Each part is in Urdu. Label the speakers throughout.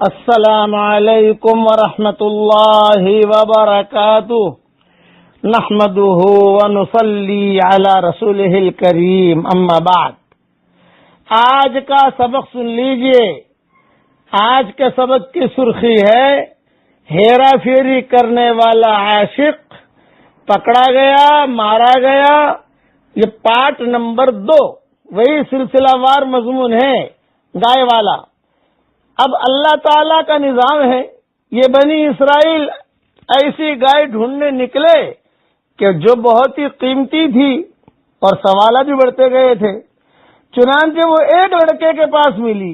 Speaker 1: السلام علیکم ورحمۃ اللہ وبرکاتہ نحمده ونصلی علی رسولہ الکریم اما بعد۔ آج کا سبق سن لیجئے۔ آج کے سبق کی سرخی ہے ہیرا پھیری کرنے والا عاشق پکڑا گیا، مارا گیا۔ یہ پارٹ نمبر 2، وہی سلسلہ وار مضمون ہے گائے والا۔ اب اللہ تعالی کا نظام ہے، یہ بنی اسرائیل ایسی گائے ڈھونڈنے نکلے کہ جو بہت ہی قیمتی تھی اور سوالات بھی بڑھتے گئے تھے۔ چنانچہ وہ ایک لڑکے کے پاس ملی۔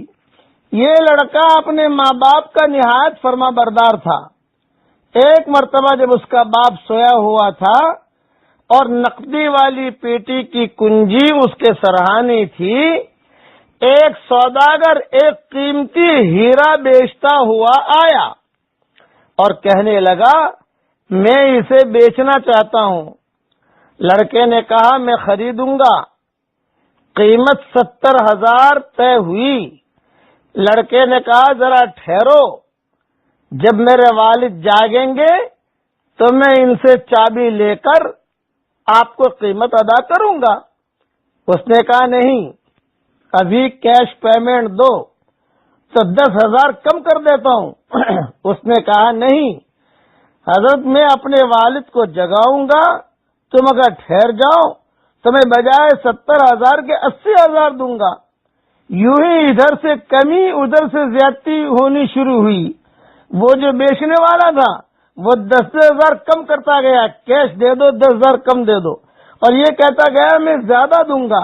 Speaker 1: یہ لڑکا اپنے ماں باپ کا نہایت فرما بردار تھا۔ ایک مرتبہ جب اس کا باپ سویا ہوا تھا اور نقدی والی پیٹی کی کنجی اس کے سرہانے تھی، ایک سوداگر ایک قیمتی ہیرا بیچتا ہوا آیا اور کہنے لگا میں اسے بیچنا چاہتا ہوں۔ لڑکے نے کہا میں خریدوں گا۔ قیمت 70,000 طے ہوئی۔ لڑکے نے کہا ذرا ٹھہرو، جب میرے والد جاگیں گے تو میں ان سے چابی لے کر آپ کو قیمت ادا کروں گا۔ اس نے کہا نہیں، ابھی کیش پیمنٹ دو تو 10,000 کم کر دیتا ہوں۔ اس نے کہا نہیں حضرت، میں اپنے والد کو جگاؤں گا، تم اگر ٹھہر جاؤ تو میں بجائے 70,000 کے 80,000 دوں گا۔ یوں ہی ادھر سے کمی ادھر سے زیادتی ہونی شروع ہوئی۔ وہ جو بیچنے والا تھا وہ 10,000 کم کرتا گیا، کیش دے دو، 10,000 کم دے دو، اور یہ کہتا گیا میں زیادہ دوں گا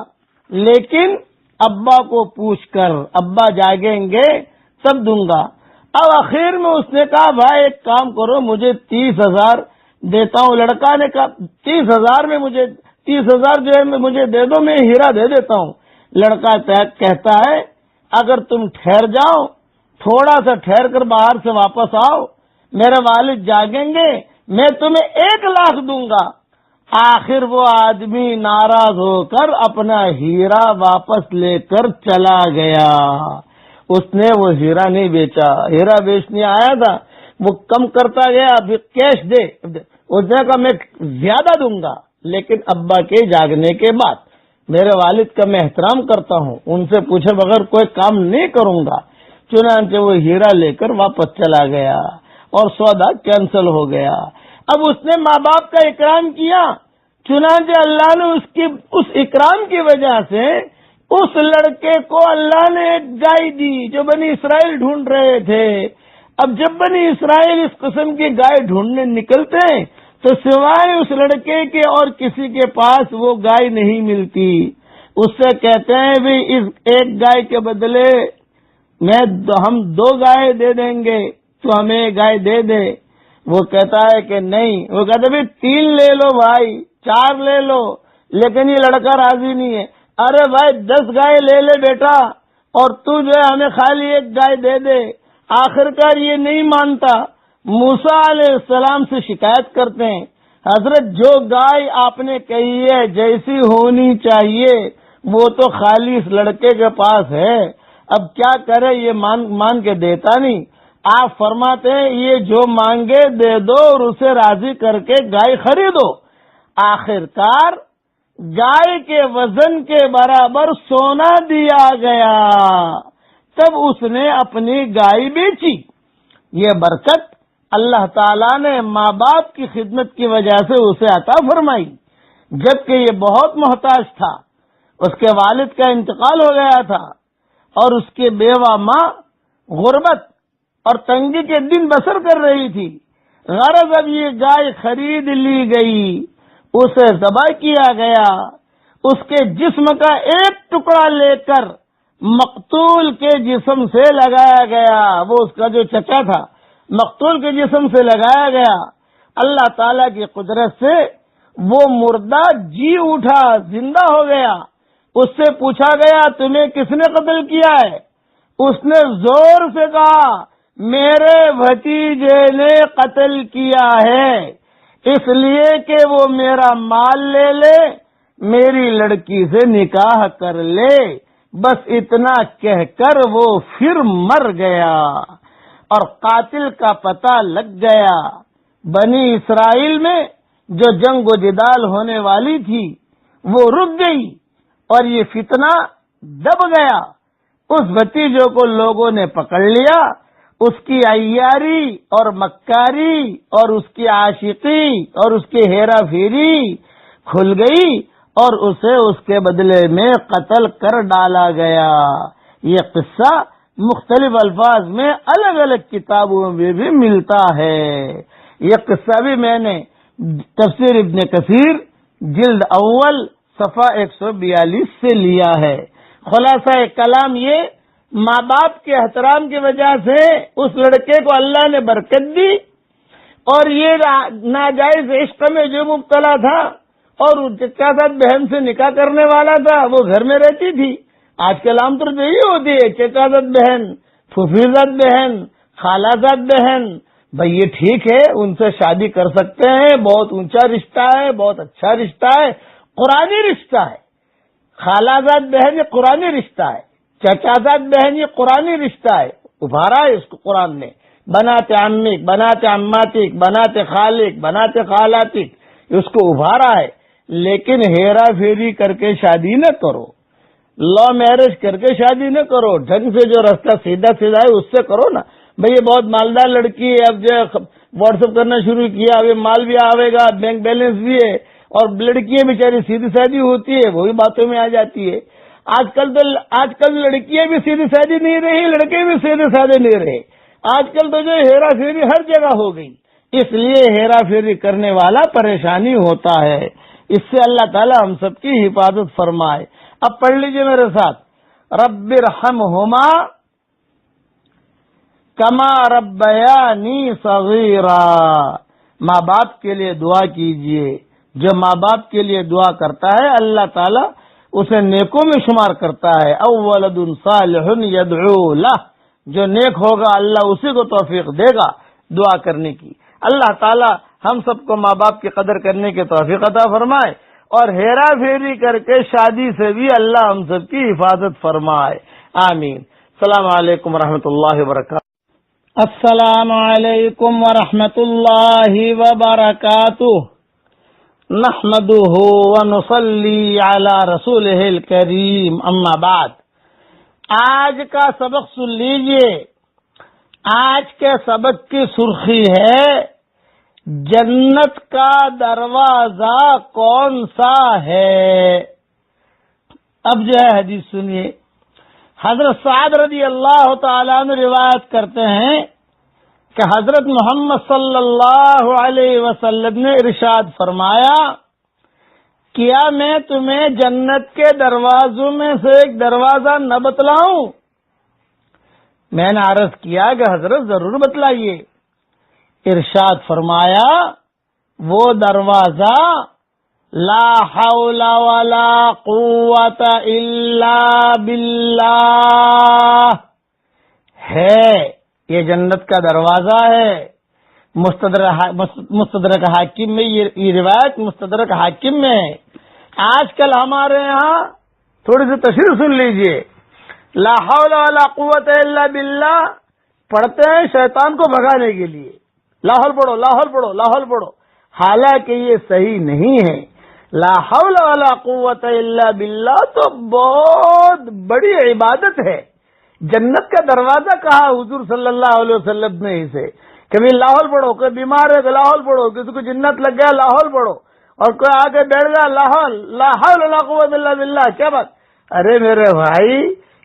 Speaker 1: لیکن ابا کو پوچھ کر، ابا جاگیں گے تب دوں گا۔ اب آخر میں اس نے کہا بھائی ایک کام کرو، مجھے 30,000 دیتا ہوں۔ لڑکا نے کہا 30,000 میں مجھے 30,000 جو ہے مجھے دے دو، میں ہیرا دے دیتا ہوں۔ لڑکا کہتا ہے اگر تم ٹھہر جاؤ، تھوڑا سا ٹھہر کر باہر سے واپس آؤ، میرے والد جاگیں گے، میں تمہیں 1,00,000 دوں گا۔ آخر وہ آدمی ناراض ہو کر اپنا ہیرا واپس لے کر چلا گیا۔ اس نے وہ ہیرا نہیں بیچا، ہیرا بیچنے آیا تھا، وہ کم کرتا گیا، ابھی کیش دے۔ اس نے کہا میں زیادہ دوں گا لیکن ابا کے جاگنے کے بعد۔ میرے والد کا میں احترام کرتا ہوں، ان سے پوچھے بغیر کوئی کام نہیں کروں گا۔ چنانچہ وہ ہیرا لے کر واپس چلا گیا اور سودا کینسل ہو گیا۔ اب اس نے ماں باپ کا اکرام کیا، چنانچہ اللہ نے اس اکرام کی وجہ سے اس لڑکے کو اللہ نے ایک گائے دی جو بنی اسرائیل ڈھونڈ رہے تھے۔ اب جب بنی اسرائیل اس قسم کی گائے ڈھونڈنے نکلتے تو سوائے اس لڑکے کے اور کسی کے پاس وہ گائے نہیں ملتی۔ اس سے کہتے ہیں بھی اس ایک گائے کے بدلے ہم 2 گائے دے دیں گے، تو ہمیں گائے دے دے۔ وہ کہتا ہے کہ نہیں، وہ کہتا ہے 3 لے لو بھائی، 4 لے لو، لیکن یہ لڑکا راضی نہیں ہے۔ ارے بھائی 10 گائے لے لے بیٹا، اور تو جو ہے ہمیں خالی 1 گائے دے دے۔ آخرکار یہ نہیں مانتا، موسیٰ علیہ السلام سے شکایت کرتے ہیں حضرت جو گائے آپ نے کہی ہے جیسی ہونی چاہیے وہ تو خالی اس لڑکے کے پاس ہے، اب کیا کرے، یہ مان کے دیتا نہیں۔ آپ فرماتے ہیں یہ جو مانگے دے دو اور اسے راضی کر کے گائے خریدو۔ آخرکار گائے کے وزن کے برابر سونا دیا گیا، تب اس نے اپنی گائے بیچی۔ یہ برکت اللہ تعالیٰ نے ماں باپ کی خدمت کی وجہ سے اسے عطا فرمائی، جبکہ یہ بہت محتاج تھا۔ اس کے والد کا انتقال ہو گیا تھا اور اس کی بیوہ ماں غربت اور تنگی کے دن بسر کر رہی تھی۔ غرض اب یہ گائے خرید لی گئی، اسے ذبح کیا گیا، اس کے جسم کا ایک ٹکڑا لے کر مقتول کے جسم سے لگایا گیا۔ وہ اس کا جو چچا تھا مقتول کے جسم سے لگایا گیا۔ اللہ تعالی کی قدرت سے وہ مردہ جی اٹھا، زندہ ہو گیا۔ اس سے پوچھا گیا تمہیں کس نے قتل کیا ہے؟ اس نے زور سے کہا میرے بھتیجے نے قتل کیا ہے، اس لیے کہ وہ میرا مال لے لے، میری لڑکی سے نکاح کر لے، بس اتنا کہہ کر وہ پھر مر گیا۔ اور قاتل کا پتہ لگ گیا۔ بنی اسرائیل میں جو جنگ و جدال ہونے والی تھی وہ رک گئی اور یہ فتنہ دب گیا۔ اس بھتیجوں کو لوگوں نے پکڑ لیا، اس کی عیاری اور مکاری اور اس کی عاشقی اور اس کی ہیرا پھیری کھل گئی اور اسے اس کے بدلے میں قتل کر ڈالا گیا۔ یہ قصہ مختلف الفاظ میں الگ الگ کتابوں میں بھی ملتا ہے۔ یہ قصہ بھی میں نے تفسیر ابن کثیر جلد اول صفحہ 142 سے لیا ہے۔ خلاصہ کلام یہ، ماں باپ کے احترام کی وجہ سے اس لڑکے کو اللہ نے برکت دی، اور یہ ناجائز عشق میں جو مبتلا تھا اور چچا زاد بہن سے نکاح کرنے والا تھا وہ گھر میں رہتی تھی۔ آج کل عام طور پہ یہی ہوتی ہے، چچا زاد بہن، پھوپھی زاد بہن، خالہ زاد بہن، بھئی یہ ٹھیک ہے، ان سے شادی کر سکتے ہیں، بہت اونچا رشتہ ہے، بہت اچھا رشتہ ہے، قرآنی رشتہ ہے۔ خالہ زاد بہن یہ قرآنی رشتہ ہے، چچا زاد بہن یہ قرآنی رشتہ ہے، ابھارا ہے اس کو قرآن نے۔ بنات عمک، بنات عماتک، بنات خالک، بنات خالاتک، اس کو ابھارا ہے۔ لیکن ہیرا پھیری کر کے شادی نہ کرو، لا میرج کر کے شادی نہ کرو، ڈھنگ سے جو رستہ سیدھا سیدھا ہے اس سے کرو نا۔ بھئی یہ بہت مالدار لڑکی ہے، اب جو واٹس ایپ کرنا شروع کیا، اب یہ مال بھی آئے گا، بینک بیلنس بھی ہے، اور لڑکیاں بیچاری سیدھی سادی ہوتی ہے، وہی باتوں میں آ جاتی ہے۔ آج کل لڑکیاں بھی سیدھی سادی نہیں رہی، لڑکے بھی سیدھے سادے نہیں رہے۔ آج کل تو جو ہیرا پھیری ہر جگہ ہو گئی، اس لیے ہیرا پھیری کرنے والا پریشانی ہوتا ہے۔ اس سے اللہ تعالی ہم سب کی حفاظت فرمائے۔ اب پڑھ لیجئے میرے ساتھ، رب ارحمہما کما ربیانی صغیرا۔ ماں باپ کے لیے دعا کیجئے، جو ماں باپ کے لیے دعا کرتا ہے اللہ تعالی اسے نیکوں میں شمار کرتا ہے۔ او ولد صالح یدعو لہ، جو نیک ہوگا اللہ اسی کو توفیق دے گا دعا کرنے کی۔ اللہ تعالی ہم سب کو ماں باپ کی قدر کرنے کی توفیق عطا فرمائے، اور ہیرا پھیری کر کے شادی سے بھی اللہ ہم سب کی حفاظت فرمائے، آمین۔ السلام علیکم ورحمۃ اللہ وبرکاتہ۔ السلام علیکم ورحمۃ اللہ وبرکاتہ۔ نحمده ونصلی علی رسولہ الکریم، اما بعد۔ آج کا سبق سن لیجئے۔ آج کے سبق کی سرخی ہے، جنت کا دروازہ کون سا ہے؟ اب جو ہے حدیث سنیے۔ حضرت سعد رضی اللہ تعالیٰ عنہ روایت کرتے ہیں کہ حضرت محمد صلی اللہ علیہ وسلم نے ارشاد فرمایا، کیا میں تمہیں جنت کے دروازوں میں سے ایک دروازہ نہ بتلاؤں؟ میں نے عرض کیا کہ حضرت ضرور بتلائیے۔ ارشاد فرمایا، وہ دروازہ لا حول ولا قوت الا باللہ ہے، یہ جنت کا دروازہ ہے۔ مستدرک حاکم میں یہ روایت مستدرک حاکم میں ہے۔ آج کل ہمارے یہاں تھوڑی سی تشریح سن لیجئے، لا حول ولا قوت الا باللہ پڑھتے ہیں شیطان کو بھگانے کے لیے، لاحول پڑھو لاحول پڑھو لاحول پڑھو، حالانکہ یہ صحیح نہیں ہے۔ لا حول ولا قوت الا باللہ تو بہت بڑی عبادت ہے۔ جنت کا دروازہ کہا حضور صلی اللہ علیہ وسلم نے اسے، کبھی لاحول پڑھو، کوئی بیمار ہے تو لاحول پڑھو، کسی کو جنت لگ گیا لاحول پڑھو، اور کوئی آ کے بیٹھ گیا لاحول، لا حول ولا قوت الا باللہ، کیا بات؟ ارے میرے بھائی،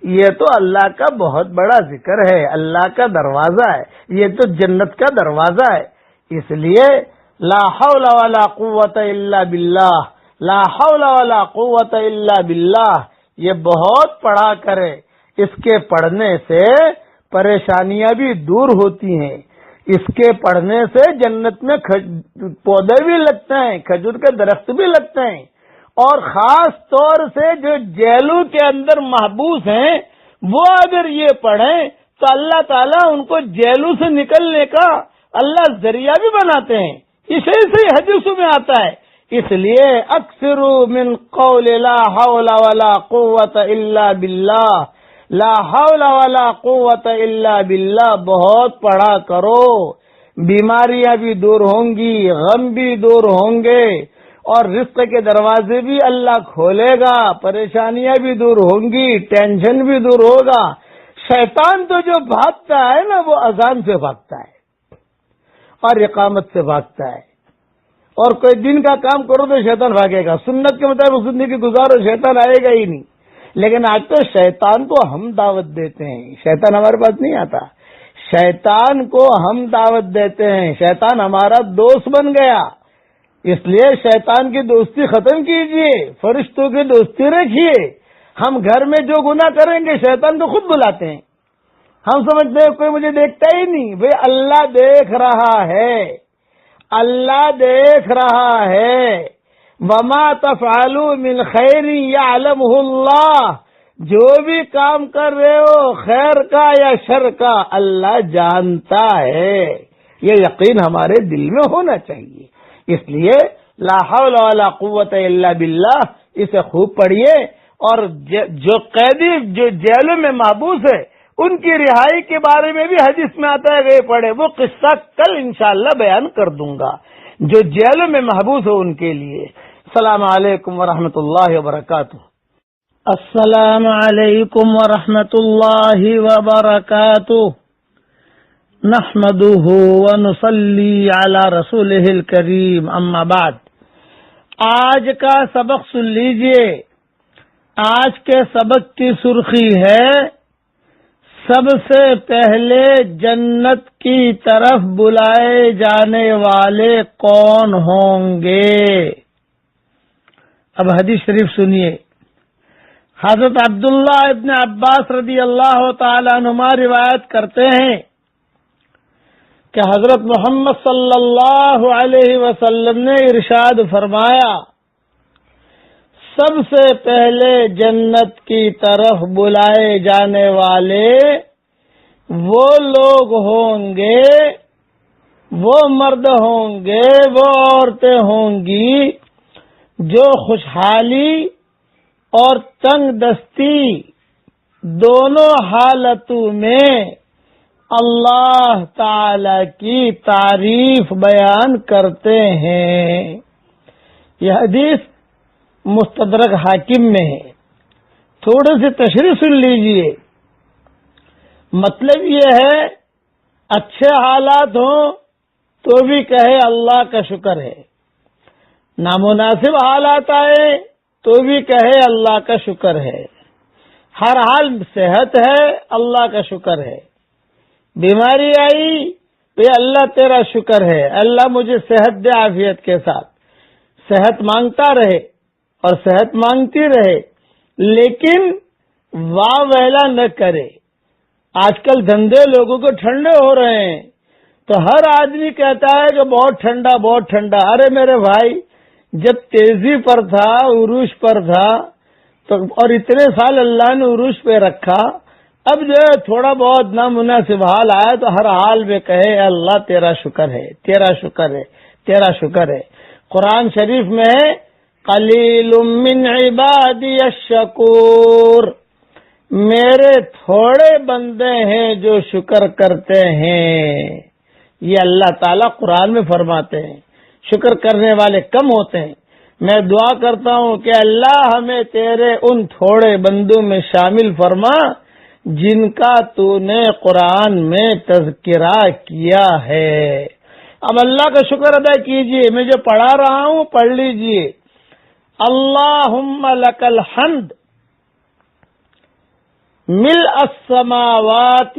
Speaker 1: یہ تو اللہ کا بہت بڑا ذکر ہے، اللہ کا دروازہ ہے، یہ تو جنت کا دروازہ ہے۔ اس لیے لا حول ولا قوت الا باللہ، لا حول ولا قوت الا باللہ یہ بہت پڑھا کرے۔ اس کے پڑھنے سے پریشانیاں بھی دور ہوتی ہیں، اس کے پڑھنے سے جنت میں پودے بھی لگتے ہیں، کھجور کے درخت بھی لگتے ہیں، اور خاص طور سے جو جیلوں کے اندر محبوس ہیں وہ اگر یہ پڑھیں تو اللہ تعالیٰ ان کو جیلوں سے نکلنے کا اللہ ذریعہ بھی بناتے ہیں۔ اسی سے حدیثوں میں آتا ہے۔ اس لیے اکثر من قول لا حول ولا قوت الا باللہ، لا حول ولا قوت الا باللہ بہت پڑھا کرو، بیماریاں بھی دور ہوں گی، غم بھی دور ہوں گے، اور رزق کے دروازے بھی اللہ کھولے گا، پریشانیاں بھی دور ہوں گی، ٹینشن بھی دور ہوگا۔ شیطان تو جو بھاگتا ہے نا وہ اذان سے بھاگتا ہے اور اقامت سے بھاگتا ہے، اور کوئی دن کا کام کرو تو شیطان بھاگے گا، سنت کے مطابق زندگی گزارو شیطان آئے گا ہی نہیں۔ لیکن آج تو شیطان کو ہم دعوت دیتے ہیں، شیطان ہمارے پاس نہیں آتا، شیطان کو ہم دعوت دیتے ہیں، شیطان ہمارا دوست بن گیا۔ اس لیے شیطان کی دوستی ختم کیجئے، فرشتوں کی دوستی رکھیے۔ ہم گھر میں جو گناہ کریں گے شیطان تو خود بلاتے ہیں، ہم سمجھتے ہیں کوئی مجھے دیکھتا ہی نہیں، بھئی اللہ دیکھ رہا ہے، اللہ دیکھ رہا ہے۔ وما تفعلوا من خیر یعلمہ اللہ، جو بھی کام کر رہے ہو خیر کا یا شر کا اللہ جانتا ہے، یہ یقین ہمارے دل میں ہونا چاہیے۔ اس لیے لا حول ولا قوت الا باللہ اسے خوب پڑھیے، اور جو قیدی جو جیلوں میں محبوس ہے ان کی رہائی کے بارے میں بھی حدیث میں آتا ہے کہ پڑھے، وہ قصہ کل انشاءاللہ بیان کر دوں گا جو جیلوں میں محبوس ہو ان کے لیے۔ السلام علیکم ورحمۃ اللہ وبرکاتہ۔ السلام علیکم ورحمۃ اللہ وبرکاتہ۔ نحمده ونصلی علی رسولہ الکریم، اما بعد۔ آج کا سبق سن لیجئے۔ آج کے سبق کی سرخی ہے سب سے پہلے جنت کی طرف بلائے جانے والے کون ہوں گے؟ اب حدیث شریف سنیے۔ حضرت عبداللہ ابن عباس رضی اللہ تعالی عنہما روایت کرتے ہیں کہ حضرت محمد صلی اللہ علیہ وسلم نے ارشاد فرمایا، سب سے پہلے جنت کی طرف بلائے جانے والے وہ لوگ ہوں گے، وہ مرد ہوں گے، وہ عورتیں ہوں گی جو خوشحالی اور تنگ دستی دونوں حالتوں میں اللہ تعالی کی تعریف بیان کرتے ہیں۔ یہ حدیث مستدرک حاکم میں ہے۔ تھوڑے سے تشریح سن لیجئے۔ مطلب یہ ہے اچھے حالات ہوں تو بھی کہے اللہ کا شکر ہے، نامناسب حالات آئے تو بھی کہے اللہ کا شکر ہے، ہر حال صحت ہے اللہ کا شکر ہے، بیماری آئی تو اللہ تیرا شکر ہے، اللہ مجھے صحت دے عافیت کے ساتھ، صحت مانگتا رہے اور صحت مانگتی رہے، لیکن واہ ویلا نہ کرے۔ آج کل دھندے لوگوں کو ٹھنڈے ہو رہے ہیں تو ہر آدمی کہتا ہے کہ بہت ٹھنڈا بہت ٹھنڈا۔ ارے میرے بھائی، جب تیزی پر تھا، عروج پر تھا تو اور اتنے سال اللہ نے عروج پہ رکھا، اب جو ہے تھوڑا بہت نامناسب حال آیا تو ہر حال میں کہے اللہ تیرا شکر ہے، تیرا شکر ہے، تیرا شکر ہے۔ قرآن شریف میں ہے قلیل من عبادی الشکور، میرے تھوڑے بندے ہیں جو شکر کرتے ہیں۔ یہ اللہ تعالیٰ قرآن میں فرماتے ہیں، شکر کرنے والے کم ہوتے ہیں۔ میں دعا کرتا ہوں کہ اللہ ہمیں تیرے ان تھوڑے بندوں میں شامل فرما جن کا تو نے قرآن میں تذکرہ کیا ہے۔ اب اللہ کا شکر ادا کیجئے۔ میں جو پڑھا رہا ہوں پڑھ لیجئے۔ اللہم لک الحمد ملء السماوات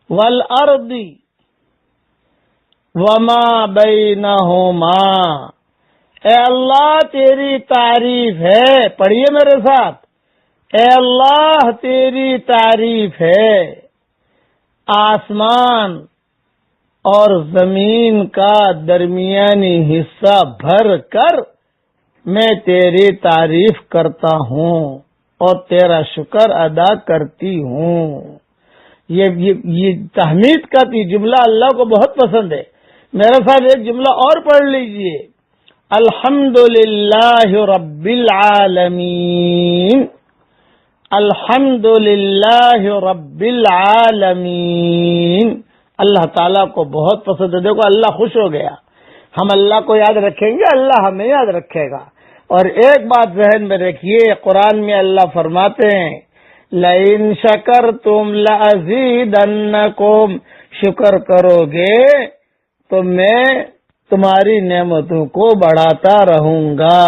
Speaker 1: والارض وما بینہما، اے اللہ تیری تعریف ہے، پڑھیے میرے ساتھ، اے اللہ تیری تعریف ہے، آسمان اور زمین کا درمیانی حصہ بھر کر میں تیری تعریف کرتا ہوں اور تیرا شکر ادا کرتی ہوں۔ یہ تحمید کا جملہ اللہ کو بہت پسند ہے۔ میرے ساتھ ایک جملہ اور پڑھ لیجئے، الحمدللہ رب العالمین، الحمد للہ رب العالمین. اللہ تعالیٰ کو بہت پسند ہے. دیکھو اللہ خوش ہو گیا. ہم اللہ کو یاد رکھیں گے, اللہ ہمیں یاد رکھے گا. اور ایک بات ذہن میں رکھیے, قرآن میں اللہ فرماتے ہیں لَإِن شَكَرْتُمْ لَأَزِيدَنَّكُمْ, شکر کرو گے تو میں تمہاری نعمتوں کو بڑھاتا رہوں گا.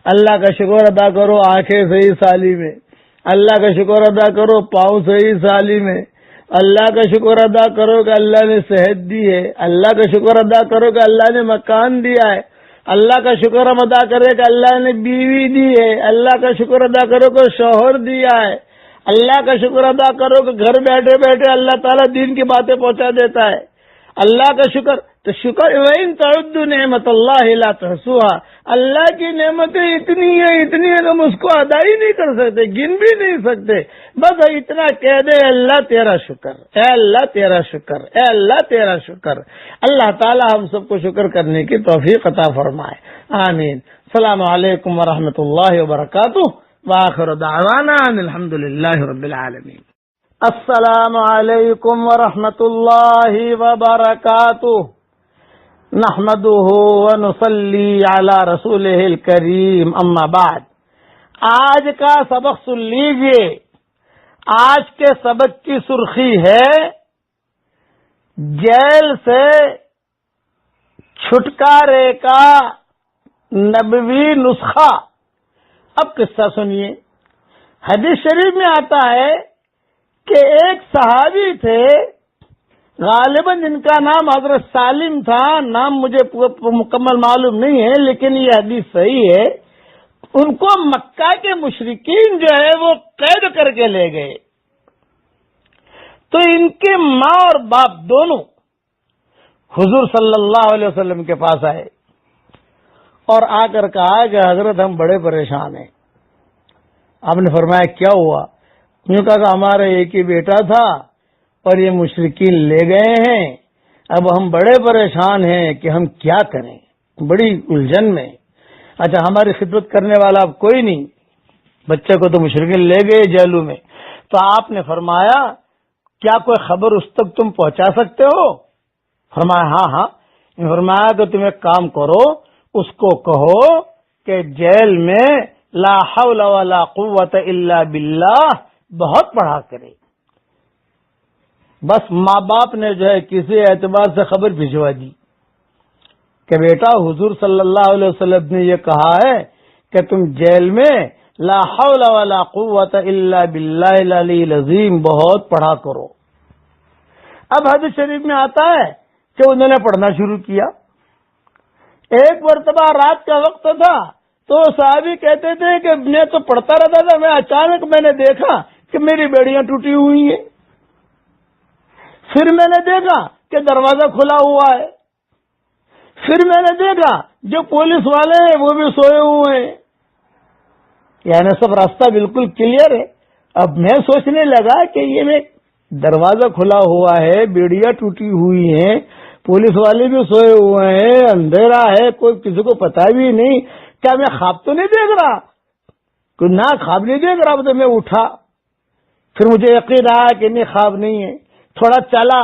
Speaker 1: اللہ کا شکر ادا کرو آنکھیں صحیح سالی میں, اللہ کا شکر ادا کرو پاؤں صحیح سالی میں, اللہ کا شکر ادا کرو کہ اللہ نے صحت دی ہے, اللہ کا شکر ادا کرو کہ اللہ نے مکان دیا ہے, اللہ کا شکر ہم ادا کرے کہ اللہ نے بیوی دی ہے, اللہ کا شکر ادا کرو کہ شوہر دیا ہے, اللہ کا شکر ادا کرو کہ گھر بیٹھے بیٹھے اللہ تعالیٰ دین کی باتیں پہنچا دیتا ہے. اللہ کا شکر تو شکر وَإِن تَعُدُّوا نِعْمَةَ اللَّهِ لَا تُحْصُوهَا, اللہ کی نعمتیں اتنی ہیں کہ ہم اس کو ادا ہی نہیں کر سکتے, گن بھی نہیں سکتے. بس اتنا کہہ دے اللہ تیرا شکر, اے اللہ تیرا شکر, اے اللہ تیرا شکر. اللہ تعالی ہم سب کو شکر کرنے کی توفیق عطا فرمائے, آمین. السلام علیکم ورحمۃ اللہ وبرکاتہ. وآخر دعوانا ان الحمد للہ رب العالمین. السلام علیکم ورحمۃ اللہ وبرکاتہ. نحمده ونصلی علی رسولہ الکریم, اما بعد. آج کا سبق سن لیجئے. آج کے سبق کی سرخی ہے جیل سے چھٹکارے کا نبوی نسخہ. اب قصہ سنیے. حدیث شریف میں آتا ہے کہ ایک صحابی تھے, غالباً جن کا نام حضرت سالم تھا, نام مجھے مکمل معلوم نہیں ہے لیکن یہ حدیث صحیح ہے. ان کو مکہ کے مشرکین جو ہے وہ قید کر کے لے گئے. تو ان کے ماں اور باپ دونوں حضور صلی اللہ علیہ وسلم کے پاس آئے اور آ کر کہا کہ حضرت ہم بڑے پریشان ہیں. آپ نے فرمایا کیا ہوا؟ یوں کہا کہ ہمارا ایک ہی بیٹا تھا اور یہ مشرکین لے گئے ہیں, اب ہم بڑے پریشان ہیں کہ ہم کیا کریں, بڑی الجھن میں. اچھا ہماری خدمت کرنے والا اب کوئی نہیں, بچے کو تو مشرکین لے گئے جیلوں میں. تو آپ نے فرمایا کیا کوئی خبر اس تک تم پہنچا سکتے ہو؟ فرمایا ہاں. فرمایا کہ تم ایک کام کرو, اس کو کہو کہ جیل میں لا حول ولا قوت الا باللہ بہت پڑھا کرے. بس ماں باپ نے جو ہے کسی اعتبار سے خبر بھجوا دی کہ بیٹا حضور صلی اللہ علیہ وسلم نے یہ کہا ہے کہ تم جیل میں لا حول ولا قوت الا باللہ العلی العظیم بہت پڑھا کرو. اب حدیث شریف میں آتا ہے کہ انہوں نے پڑھنا شروع کیا. ایک مرتبہ رات کا وقت تھا تو صحابی کہتے تھے کہ میں تو پڑھتا رہتا تھا, میں اچانک میں نے دیکھا کہ میری بیڑیاں ٹوٹی ہوئی ہیں. پھر میں نے دیکھا کہ دروازہ کھلا ہوا ہے. پھر میں نے دیکھا جو پولیس والے ہیں وہ بھی سوئے ہوئے ہیں. یعنی سب راستہ بالکل کلیئر ہے. اب میں سوچنے لگا کہ یہ میں دروازہ کھلا ہوا ہے, بیڑیاں ٹوٹی ہوئی ہیں, پولیس والے بھی سوئے ہوئے ہیں, اندھیرا ہے, کوئی کسی کو پتا بھی نہیں, کیا میں خواب تو نہیں دیکھ رہا؟ نہ خواب نہیں دیکھ رہا. تو میں اٹھا, پھر مجھے یقین آیا کہ نہیں خواب نہیں ہے. تھوڑا چلا,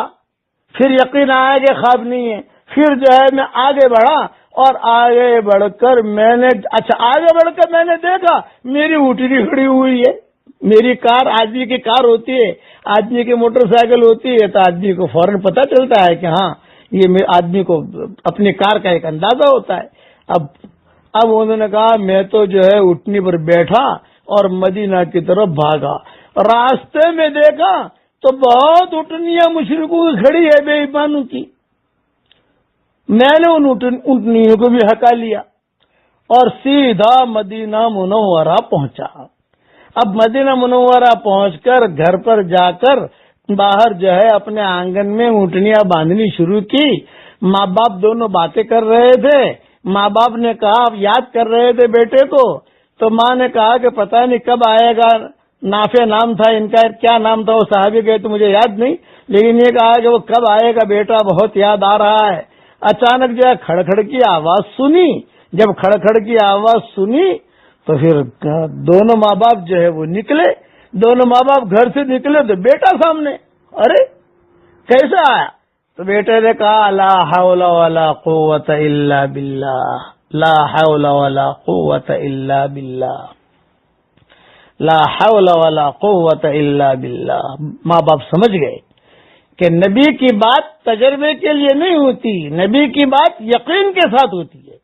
Speaker 1: پھر یقین آیا کہ خواب نہیں ہے. پھر جو ہے میں آگے بڑھا اور آگے بڑھ کر میں نے دیکھا میری اٹھنی کھڑی ہوئی ہے. میری کار, آدمی کی کار ہوتی ہے, آدمی کی موٹر سائیکل ہوتی ہے, تو آدمی کو فوراً پتہ چلتا ہے کہ ہاں یہ آدمی کو اپنی کار کا ایک اندازہ ہوتا ہے. اب انہوں نے کہا میں تو جو ہے اٹھنی پر بیٹھا اور مدینہ کی طرف بھاگا. راستے میں دیکھا تو بہت اٹھنیاں مشرکوں کی کھڑی ہے, بے ایمانوں کی. میں نے ان اٹھنیوں کو بھی ہٹا لیا اور سیدھا مدینہ منورہ پہنچا. اب مدینہ منورہ پہنچ کر گھر پر جا کر باہر جو ہے اپنے آنگن میں اونٹنیاں باندھنی شروع کی. ماں باپ دونوں باتیں کر رہے تھے. ماں باپ نے کہا, آپ یاد کر رہے تھے بیٹے کو, تو ماں نے کہا کہ پتہ نہیں کب آئے گا. نافع نام تھا ان کا, کیا نام تھا وہ صحابی گئے تو مجھے یاد نہیں, لیکن یہ کہا کہ وہ کب آئے گا بیٹا, بہت یاد آ رہا ہے. اچانک جو ہے کھڑکھڑ کی آواز سنی. جب کھڑکھڑ کی آواز سنی تو پھر دونوں ماں باپ جو ہے وہ نکلے. دونوں ماں باپ گھر سے نکلے تو بیٹا سامنے. ارے کیسے آیا؟ تو بیٹے نے کہا لا حول ولا قوت الا باللہ، لا حول ولا قوت الا باللہ، لا حول ولا قوت الا باللہ. ماں باپ سمجھ گئے کہ نبی کی بات تجربے کے لیے نہیں ہوتی، نبی کی بات یقین کے ساتھ ہوتی ہے.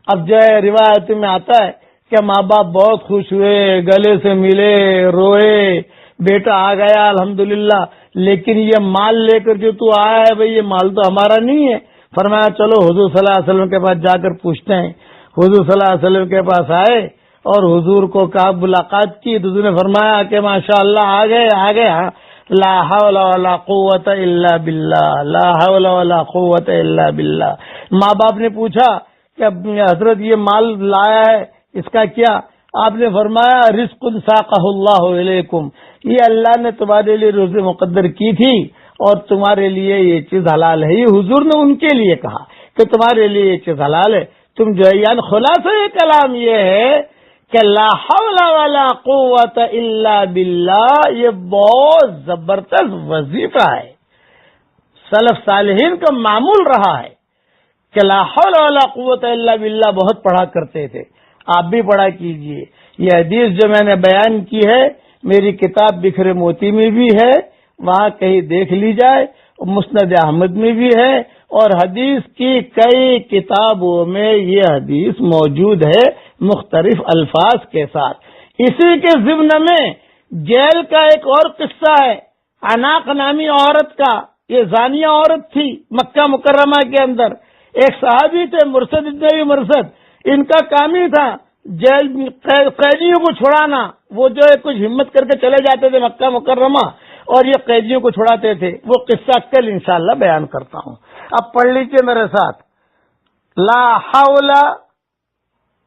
Speaker 1: اب جو ہے روایت میں آتا ہے کہ ماں باپ بہت خوش ہوئے، گلے سے ملے، روئے، بیٹا آ گیا الحمدللہ، لیکن یہ مال لے کر جو تو آیا ہے بھئی یہ مال تو ہمارا نہیں ہے. فرمایا چلو حضور صلی اللہ علیہ وسلم کے پاس جا کر پوچھتے ہیں. حضور صلی اللہ علیہ وسلم کے پاس آئے اور حضور کو کہا، ملاقات کی تو حضور نے فرمایا کہ ماشاءاللہ آ گئے. لا حول ولا قوت الا باللہ، لا حول ولا قوت الا باللہ. ماں باپ نے پوچھا کہ حضرت یہ مال لایا ہے اس کا کیا؟ آپ نے فرمایا رزق ساقہ اللہ علیکم، یہ اللہ نے تمہارے لیے روزی مقدر کی تھی اور تمہارے لیے یہ چیز حلال ہے. یہ حضور نے ان کے لیے کہا کہ تمہارے لیے یہ چیز حلال ہے. تم جو ہے یعنی خلاصہ یہ کلام یہ ہے کہ لا حول ولا قوت الا باللہ یہ بہت زبردست وظیفہ ہے. سلف صالحین کا معمول رہا ہے کہ لا حول ولا قوت الا باللہ بہت پڑھا کرتے تھے. آپ بھی پڑھا کیجئے. یہ حدیث جو میں نے بیان کی ہے میری کتاب بکھرے موتی میں بھی ہے، وہاں کہیں دیکھ لی جائے. مسند احمد میں بھی ہے اور حدیث کی کئی کتابوں میں یہ حدیث موجود ہے مختلف الفاظ کے ساتھ. اسی کے ضمن میں جیل کا ایک اور قصہ ہے عناق نامی عورت کا. یہ زانیہ عورت تھی مکہ مکرمہ کے اندر. ایک صحابی تھے مرثد ابن ابی مرثد، ان کا کام ہی تھا جیل قیدیوں کو چھڑانا. وہ جو ہے کچھ ہمت کر کے چلے جاتے تھے مکہ مکرمہ اور یہ قیدیوں کو چھڑاتے تھے. وہ قصہ کل انشاءاللہ بیان کرتا ہوں. اب پڑھ لیجیے میرے ساتھ، لا حول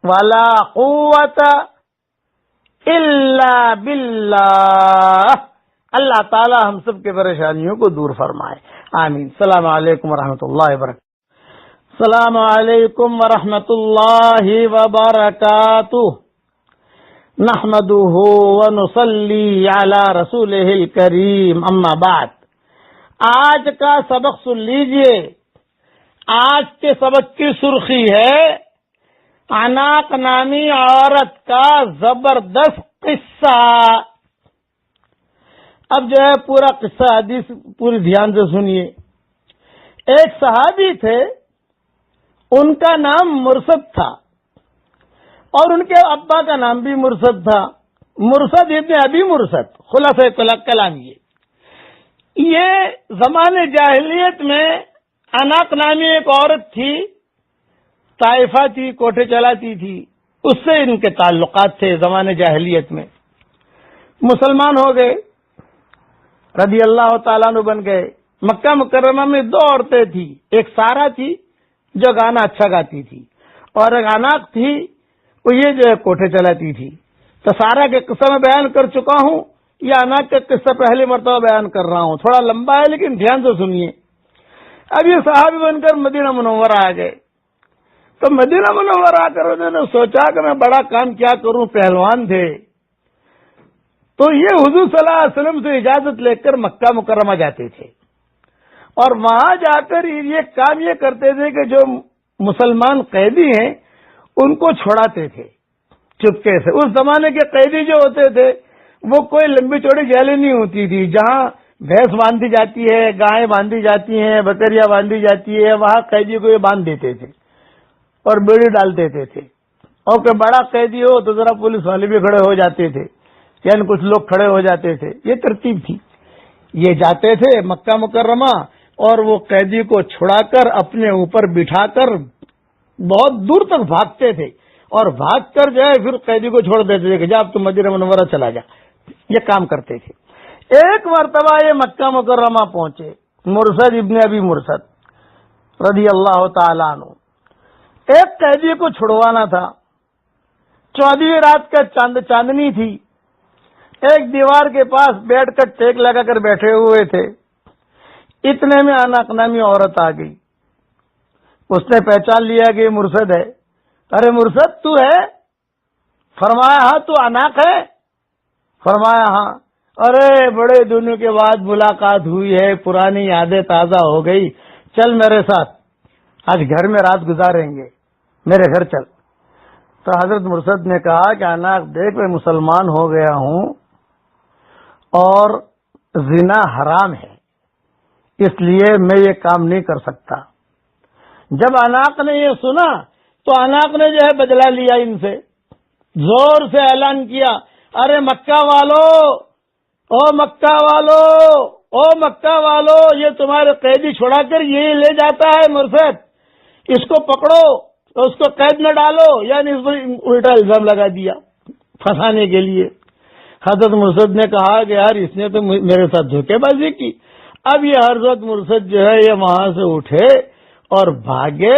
Speaker 1: ولا قوت الا باللہ. اللہ تعالی ہم سب کے پریشانیوں کو دور فرمائے، آمین. السلام علیکم ورحمۃ اللہ وبرکاتہ. السلام علیکم ورحمۃ اللہ وبرکاتہ. نحمده ونصلی علی رسولہ الکریم، اما بعد. آج کا سبق سن لیجئے. آج کے سبق کی سرخی ہے عناق نامی عورت کا زبردست قصہ. اب جو ہے پورا قصہ حدیث پوری دھیان سے سنیے. ایک صحابی تھے، ان کا نام مرثد تھا اور ان کے ابا کا نام بھی مرثد تھا، مرثد ابن ابی مرثد. خلاصہ کلام یہ زمانے جاہلیت میں عناق نامی ایک عورت تھی، طائفہ تھی، کوٹھے چلاتی تھی، اس سے ان کے تعلقات تھے زمانے جاہلیت میں. مسلمان ہو گئے، رضی اللہ تعالیٰ عنہ بن گئے. مکہ مکرمہ میں دو عورتیں تھیں، ایک سارا تھی جو گانا اچھا گاتی تھی اور ایک عناق تھی وہ یہ جو ہے کوٹھے چلاتی تھی. تو سارا کے قصہ میں بیان کر چکا ہوں، یہ عناق کا قصہ پہلی مرتبہ بیان کر رہا ہوں. تھوڑا لمبا ہے لیکن دھیان سے سنیے. اب یہ صحابی بن کر مدینہ منورہ آ گئے. تو مدینہ منورہ آ کر انہوں نے سوچا کہ میں بڑا کام کیا کروں، پہلوان تھے. تو یہ حضور صلی اللہ علیہ وسلم سے اجازت لے کر مکہ مکرمہ جاتے تھے اور وہاں جا کر یہ کام یہ کرتے تھے کہ جو مسلمان قیدی ہیں ان کو چھوڑاتے تھے چپکے سے. اس زمانے کے قیدی جو ہوتے تھے وہ کوئی لمبی چوڑی جیلیں نہیں ہوتی تھی جہاں بھینس باندھی جاتی ہے، گائیں باندھی جاتی ہیں، بکریاں باندھی جاتی ہے. وہاں قیدی کو یہ باندھ دیتے تھے اور بیڑی ڈال دیتے تھے. اور کوئی بڑا قیدی ہو تو ذرا پولیس والے بھی کھڑے ہو جاتے تھے، یعنی کچھ لوگ کھڑے ہو جاتے تھے. یہ ترتیب تھی. یہ جاتے تھے مکہ مکرمہ اور وہ قیدی کو چھڑا کر اپنے اوپر بٹھا کر بہت دور تک بھاگتے تھے اور بھاگ کر جو ہے پھر قیدی کو چھوڑ دیتے تھے کہ جا اب تم مدینہ منورہ چلا جا. یہ کام کرتے تھے. ایک مرتبہ یہ مکہ مکرمہ پہنچے، مرثد ابن ابی مرثد رضی اللہ تعالیٰ عنہ. ایک قیدی کو چھڑوانا تھا. 14ویں رات کا چاندنی تھی. ایک دیوار کے پاس بیٹھ کر ٹیک لگا کر بیٹھے ہوئے تھے. اتنے میں عناق نامی عورت آ گئی. اس نے پہچان لیا کہ یہ مرثد ہے. ارے مرثد تو ہے؟ فرمایا ہاں. تو عناق ہے؟ فرمایا ہاں. ارے بڑے دنوں کے بعد ملاقات ہوئی ہے، پرانی یادیں تازہ ہو گئی، چل میرے ساتھ، آج گھر میں رات گزاریں گے، میرے گھر چل. تو حضرت مرشد نے کہا کہ اناق دیکھ میں مسلمان ہو گیا ہوں اور زنا حرام ہے، اس لیے میں یہ کام نہیں کر سکتا. جب اناق نے یہ سنا تو اناق نے جو ہے بدلہ لیا، ان سے زور سے اعلان کیا، ارے مکہ والو، او مکہ والو، او مکہ والو، یہ تمہارے قیدی چھڑا کر یہی لے جاتا ہے مرشد، اس کو پکڑو، اس کو قید میں ڈالو. یعنی اس پر الٹا الزام لگا دیا پھنسانے کے لیے. حضرت مرشد نے کہا کہ یار اس نے تو میرے ساتھ دھوکے بازی کی. اب یہ حضرت مرشد جو ہے یہ وہاں سے اٹھے اور بھاگے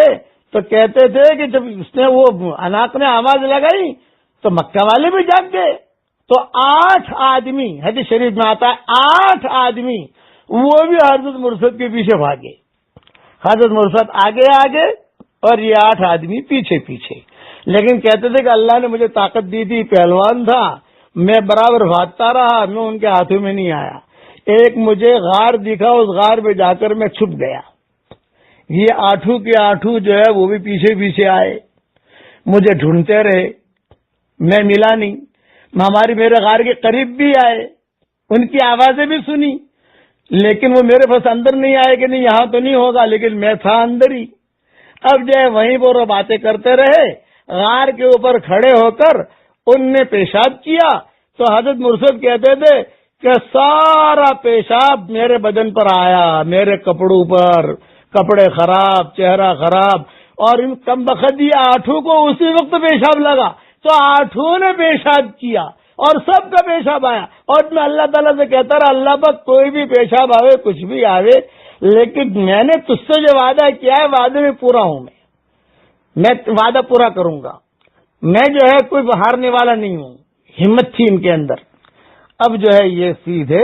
Speaker 1: تو کہتے تھے کہ جب اس نے وہ اناق نے آواز لگائی تو مکہ والے بھی جاگ گئے. تو 8 آدمی، حدیث شریف میں آتا ہے 8 آدمی وہ بھی حضرت مرشد کے پیچھے بھاگے. حضرت مرشد آگے اور یہ 8 آدمی پیچھے. لیکن کہتے تھے کہ اللہ نے مجھے طاقت دی تھی، پہلوان تھا، میں برابر بھاگتا رہا، میں ان کے ہاتھوں میں نہیں آیا. ایک مجھے غار دکھا، اس غار پہ جا کر میں چھپ گیا. یہ 8 کے 8 جو ہے وہ بھی پیچھے آئے، مجھے ڈھونڈتے رہے، میں ملا نہیں. میرے غار کے قریب بھی آئے، ان کی آوازیں بھی سنی، لیکن وہ میرے پاس اندر نہیں آئے کہ نہیں یہاں تو نہیں ہوگا، لیکن میں تھا اندر ہی. اب جو ہے وہیں پر وہ باتیں کرتے رہے. غار کے اوپر کھڑے ہو کر ان نے پیشاب کیا تو حضرت مرشد کہتے تھے کہ سارا پیشاب میرے بدن پر آیا، میرے کپڑوں پر، کپڑے خراب، چہرہ خراب. اور ان کم بخت یہ 8 کو اسی وقت پیشاب لگا تو 8 نے پیشاب کیا اور سب کا پیشاب آیا. اور میں اللہ تعالیٰ سے کہتا رہا اللہ پاک کوئی بھی پیشاب آوے، کچھ بھی آوے، لیکن میں نے تجھ سے جو وعدہ کیا ہے وعدے میں پورا ہوں، میں وعدہ پورا کروں گا. میں جو ہے کوئی ہارنے والا نہیں ہوں. ہمت تھی ان کے اندر. اب جو ہے یہ سیدھے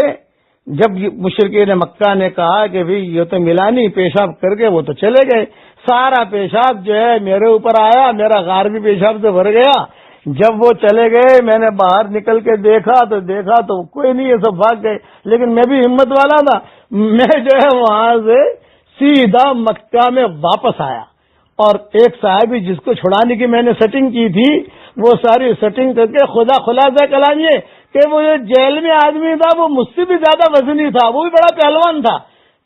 Speaker 1: جب مشرکین مکہ نے کہا کہ بھئی یہ تو ملا نہیں، پیشاب کر کے وہ تو چلے گئے، سارا پیشاب جو ہے میرے اوپر آیا، میرا غار بھی پیشاب سے بھر گیا. جب وہ چلے گئے میں نے باہر نکل کے دیکھا تو کوئی نہیں، یہ سب بھاگ گئے. لیکن میں بھی ہمت والا تھا، میں جو ہے وہاں سے سیدھا مکہ میں واپس آیا. اور ایک صاحبی جس کو چھڑانے کی میں نے سیٹنگ کی تھی وہ ساری سیٹنگ کر کے خدا خلاصہ کلام یہ کہ وہ جو جیل میں آدمی تھا وہ مجھ سے بھی زیادہ وزنی تھا، وہ بھی بڑا پہلوان تھا.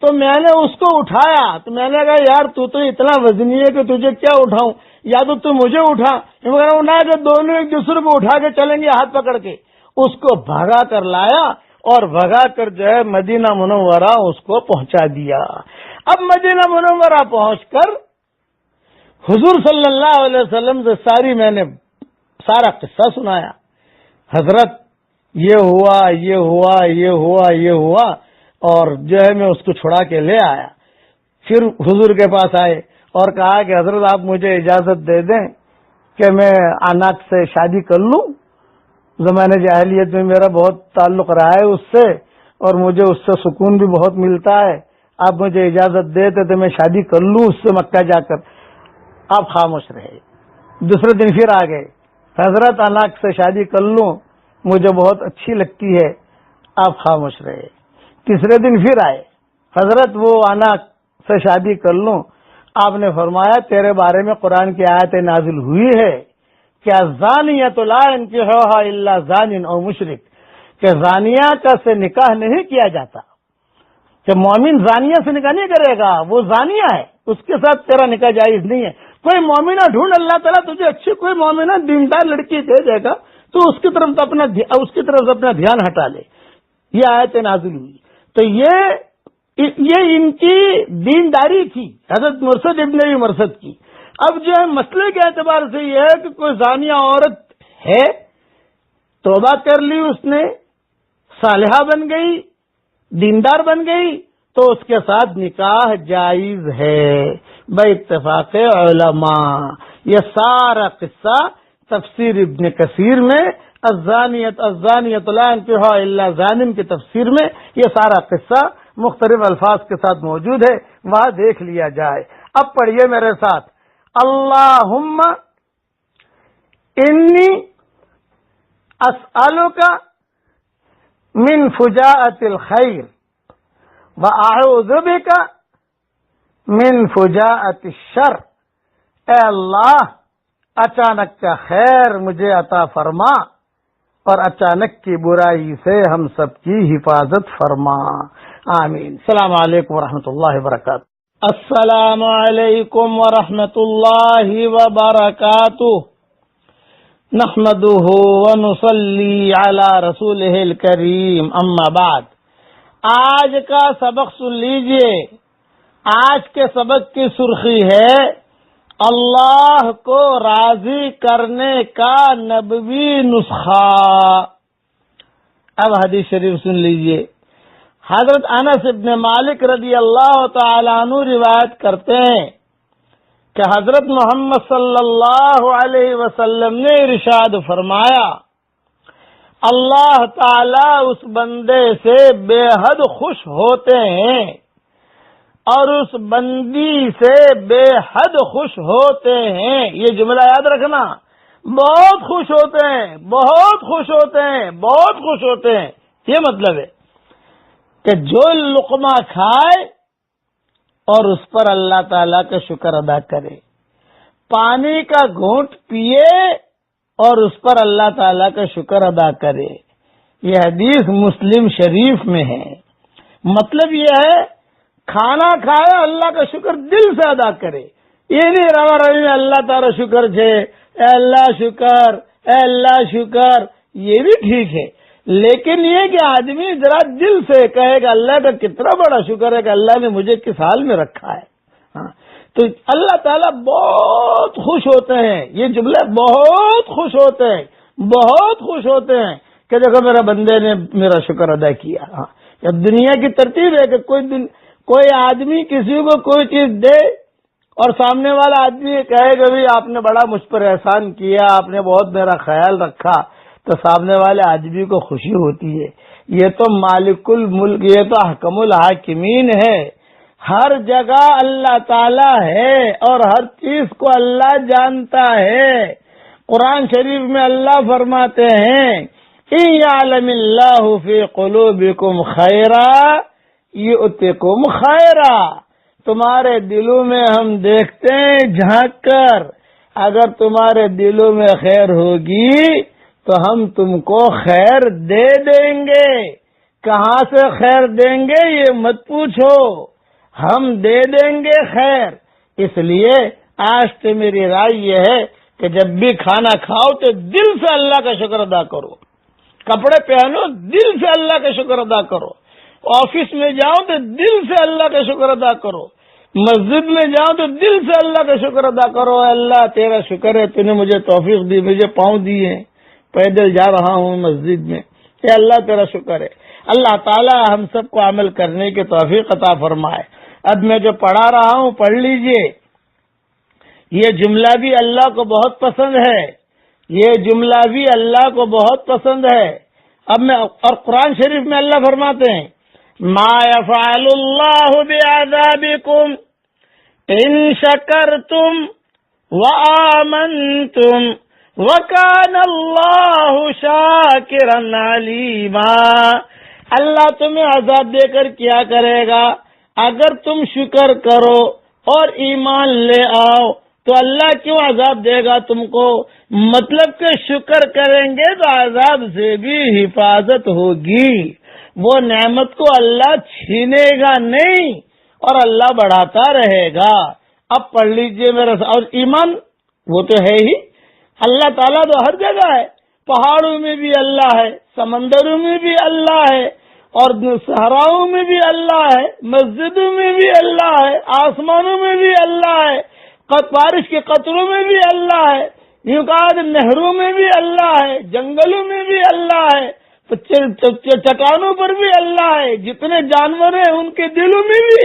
Speaker 1: تو میں نے اس کو اٹھایا تو میں نے کہا یار تو اتنا وزنی ہے کہ تجھے کیا اٹھاؤں، یا تو مجھے اٹھا. کہ دونوں ایک دوسرے کو اٹھا کے چلیں گے ہاتھ پکڑ کے. اس کو بھگا کر لایا اور بھگا کر جو ہے مدینہ منورہ اس کو پہنچا دیا. اب مدینہ منورہ پہنچ کر حضور صلی اللہ علیہ وسلم سے میں نے سارا قصہ سنایا. حضرت یہ ہوا اور جو ہے میں اس کو چھڑا کے لے آیا. پھر حضور کے پاس آئے اور کہا کہ حضرت آپ مجھے اجازت دے دیں کہ میں اناق سے شادی کر لوں. زمانے جاہلیت میں میرا بہت تعلق رہا ہے اس سے اور مجھے اس سے سکون بھی بہت ملتا ہے. آپ مجھے اجازت دیتے تو میں شادی کر لوں اس سے مکہ جا کر. آپ خاموش رہے. دوسرے دن پھر آ گئے، حضرت اناق سے شادی کر لوں، مجھے بہت اچھی لگتی ہے. آپ خاموش رہے. تیسرے دن پھر آئے، حضرت وہ اناق سے شادی کر لوں. آپ نے فرمایا تیرے بارے میں قرآن کی آیت نازل ہوئی ہے کہ الزانیۃ لا ينکحها الا زان او مشرک، کہ زانیہ کا سے نکاح نہیں کیا جاتا، کہ مومن زانیہ سے نکاح نہیں کرے گا، وہ زانیہ ہے، اس کے ساتھ تیرا نکاح جائز نہیں ہے. کوئی مومنہ ڈھونڈ، اللہ تعالیٰ تجھے اچھی کوئی مومنہ دیندار لڑکی دے دے گا تو اس کی طرف اپنا دھیان ہٹا لے. یہ آیت نازل ہوئی. تو یہ ان کی دینداری تھی حضرت مرشد ابن مرشد کی. اب جو ہے مسئلے کے اعتبار سے یہ ہے کہ کوئی زانیہ عورت ہے، توبہ کر لی اس نے، صالحہ بن گئی، دیندار بن گئی، تو اس کے ساتھ نکاح جائز ہے بے اتفاق علماء. یہ سارا قصہ تفسیر ابن کثیر میں الزانیۃ لا ينکحها الا زان کی تفسیر میں یہ سارا قصہ مختلف الفاظ کے ساتھ موجود ہے، وہاں دیکھ لیا جائے. اب پڑھیے میرے ساتھ، اللہم انی اسألک من فجاءت الخیر وأعوذ بک من فجاءت الشر۔ اے اللہ اچانک کا خیر مجھے عطا فرما اور اچانک کی برائی سے ہم سب کی حفاظت فرما، آمین۔ السلام علیکم ورحمۃ اللہ وبرکاتہ۔ السلام علیکم ورحمۃ اللہ وبرکاتہ۔ نحمده ونصلی علی رسولہ الکریم، اما بعد۔ آج کا سبق سن لیجئے۔ آج کے سبق کی سرخی ہے اللہ کو راضی کرنے کا نبوی نسخہ۔ اب حدیث شریف سن لیجئے۔ حضرت انس ابن مالک رضی اللہ تعالیٰ عنہ روایت کرتے ہیں کہ حضرت محمد صلی اللہ علیہ وسلم نے ارشاد فرمایا، اللہ تعالیٰ اس بندے سے بے حد خوش ہوتے ہیں اور اس بندی سے بے حد خوش ہوتے ہیں۔ یہ جملہ یاد رکھنا، بہت خوش ہوتے ہیں، بہت خوش ہوتے ہیں، بہت خوش ہوتے ہیں۔ یہ مطلب ہے کہ جو لقمہ کھائے اور اس پر اللہ تعالیٰ کا شکر ادا کرے، پانی کا گھونٹ پیے اور اس پر اللہ تعالیٰ کا شکر ادا کرے۔ یہ حدیث مسلم شریف میں ہے۔ مطلب یہ ہے کھانا کھائے اللہ کا شکر دل سے ادا کرے۔ یہ نہیں روا روی میں اللہ تعالیٰ شکر ہے، اے اللہ شکر، اے اللہ شکر، یہ بھی ٹھیک ہے، لیکن یہ کہ آدمی ذرا دل سے کہے گا اللہ کا کتنا بڑا شکر ہے کہ اللہ نے مجھے کس حال میں رکھا ہے، ہاں تو اللہ تعالیٰ بہت خوش ہوتے ہیں۔ یہ جملے بہت خوش ہوتے ہیں، بہت خوش ہوتے ہیں کہ دیکھو میرے بندے نے میرا شکر ادا کیا۔ ہاں اب دنیا کی ترتیب ہے کہ کوئی آدمی کسی کو کوئی چیز دے اور سامنے والا آدمی کہے گا بھی آپ نے بڑا مجھ پر احسان کیا، آپ نے بہت میرا خیال رکھا، تو سامنے والے آدمی کو خوشی ہوتی ہے۔ یہ تو مالک الملک، یہ تو احکم الحاکمین ہے۔ ہر جگہ اللہ تعالی ہے اور ہر چیز کو اللہ جانتا ہے۔ قرآن شریف میں اللہ فرماتے ہیں إِن يَعْلَمِ اللَّهُ فِي قُلُوبِكُمْ خَيْرًا يُؤْتِكُمْ خَيْرًا۔ تمہارے دلوں میں ہم دیکھتے ہیں جھانک کر، اگر تمہارے دلوں میں خیر ہوگی تو ہم تم کو خیر دے دیں گے۔ کہاں سے خیر دیں گے یہ مت پوچھو، ہم دے دیں گے خیر۔ اس لیے آج سے میری رائے یہ ہے کہ جب بھی کھانا کھاؤ تو دل سے اللہ کا شکر ادا کرو، کپڑے پہنو دل سے اللہ کا شکر ادا کرو، آفس میں جاؤ تو دل سے اللہ کا شکر ادا کرو، مسجد میں جاؤ تو دل سے اللہ کا شکر ادا کرو۔ اللہ تیرا شکر ہے، تو نے مجھے توفیق دی، مجھے پاؤں دی ہیں، پیدل جا رہا ہوں مسجد میں، کہ اللہ تیرا شکر ہے۔ اللہ تعالی ہم سب کو عمل کرنے کی توفیق عطا فرمائے۔ اب میں جو پڑھا رہا ہوں پڑھ لیجئے۔ یہ جملہ بھی اللہ کو بہت پسند ہے، یہ جملہ بھی اللہ کو بہت پسند ہے۔ اب میں اور قرآن شریف میں اللہ فرماتے ہیں ما يفعل الله بعذابكم ان شکرتم وآمنتم وَكَانَ اللَّهُ شَاكِرًا عَلِيمًا۔ اللہ تمہیں عذاب دے کر کیا کرے گا اگر تم شکر کرو اور ایمان لے آؤ، تو اللہ کیوں عذاب دے گا تم کو؟ مطلب کہ شکر کریں گے تو عذاب سے بھی حفاظت ہوگی، وہ نعمت کو اللہ چھینے گا نہیں اور اللہ بڑھاتا رہے گا۔ اب پڑھ لیجئے میرا، اور ایمان وہ تو ہے ہی، اللہ تعالیٰ تو ہر جگہ ہے، پہاڑوں میں بھی اللہ ہے، سمندروں میں بھی اللہ ہے، اور صحراؤں میں بھی اللہ ہے، مسجدوں میں بھی اللہ ہے، آسمانوں میں بھی اللہ ہے، بارش کے قطروں میں بھی اللہ ہے، یوں کہا نہروں میں بھی اللہ ہے، جنگلوں میں بھی اللہ ہے، چٹانوں پر بھی اللہ ہے، جتنے جانور ہیں ان کے دلوں میں بھی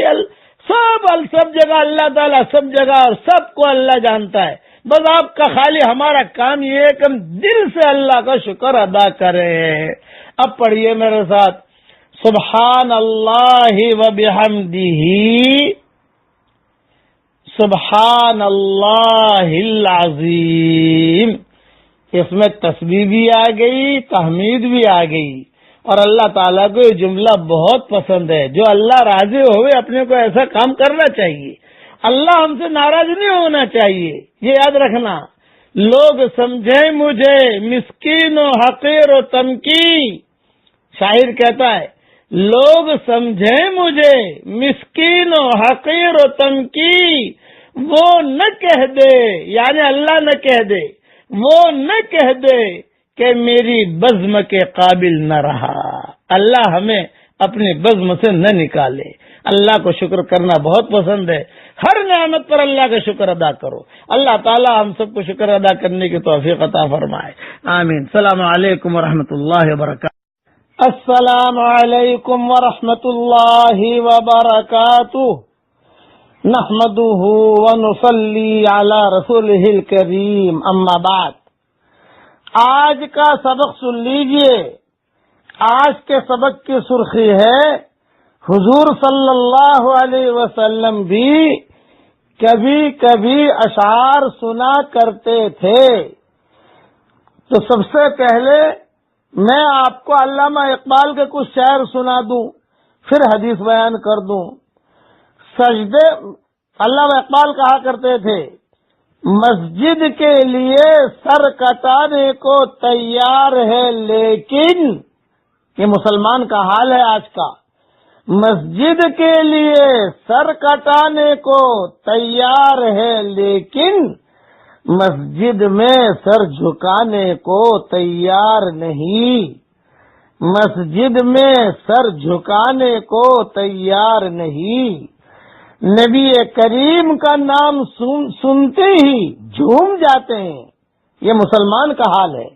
Speaker 1: سب جگہ اللہ تعالیٰ، سب جگہ اور سب کو اللہ جانتا ہے۔ بس آپ کا خالی ہمارا کام یہ ہے کہ ہم دل سے اللہ کا شکر ادا کریں۔ اب پڑھیے میرے ساتھ، سبحان اللہ و بحمدہ سبحان اللہ العظیم۔ اس میں تسبیح بھی آ گئی، تحمید بھی آ گئی، اور اللہ تعالیٰ کو یہ جملہ بہت پسند ہے، جو اللہ راضی ہوئے اپنے کو ایسا کام کرنا چاہیے، اللہ ہم سے ناراض نہیں ہونا چاہیے، یہ یاد رکھنا۔ لوگ سمجھیں مجھے مسکین و حقیر و تنکی، شاعر کہتا ہے لوگ سمجھیں مجھے مسکین و حقیر و تنکی، وہ نہ کہہ دے، یعنی اللہ نہ کہہ دے، وہ نہ کہہ دے کہ میری بزم کے قابل نہ رہا۔ اللہ ہمیں اپنی بزم سے نہ نکالے۔ اللہ کو شکر کرنا بہت پسند ہے، ہر نعمت پر اللہ کا شکر ادا کرو۔ اللہ تعالی ہم سب کو شکر ادا کرنے کی توفیق عطا فرمائے، آمین۔ السلام علیکم ورحمۃ اللہ وبرکاتہ۔ السلام علیکم ورحمۃ اللہ وبرکاتہ۔ نحمده ونصلی علی رسولہ الکریم، اما بعد۔ آج کا سبق سن لیجئے۔ آج کے سبق کی سرخی ہے حضور صلی اللہ علیہ وسلم بھی کبھی کبھی اشعار سنا کرتے تھے۔ تو سب سے پہلے میں آپ کو علامہ اقبال کے کچھ شعر سنا دوں، پھر حدیث بیان کر دوں۔ سجدے علامہ اقبال کہا کرتے تھے، مسجد کے لیے سر کٹانے کو تیار ہے لیکن، یہ مسلمان کا حال ہے آج کا، مسجد کے لیے سر کٹانے کو تیار ہے لیکن مسجد میں سر جھکانے کو تیار نہیں، مسجد میں سر جھکانے کو تیار نہیں۔ نبی کریم کا نام سنتے ہی جھوم جاتے ہیں، یہ مسلمان کا حال ہے۔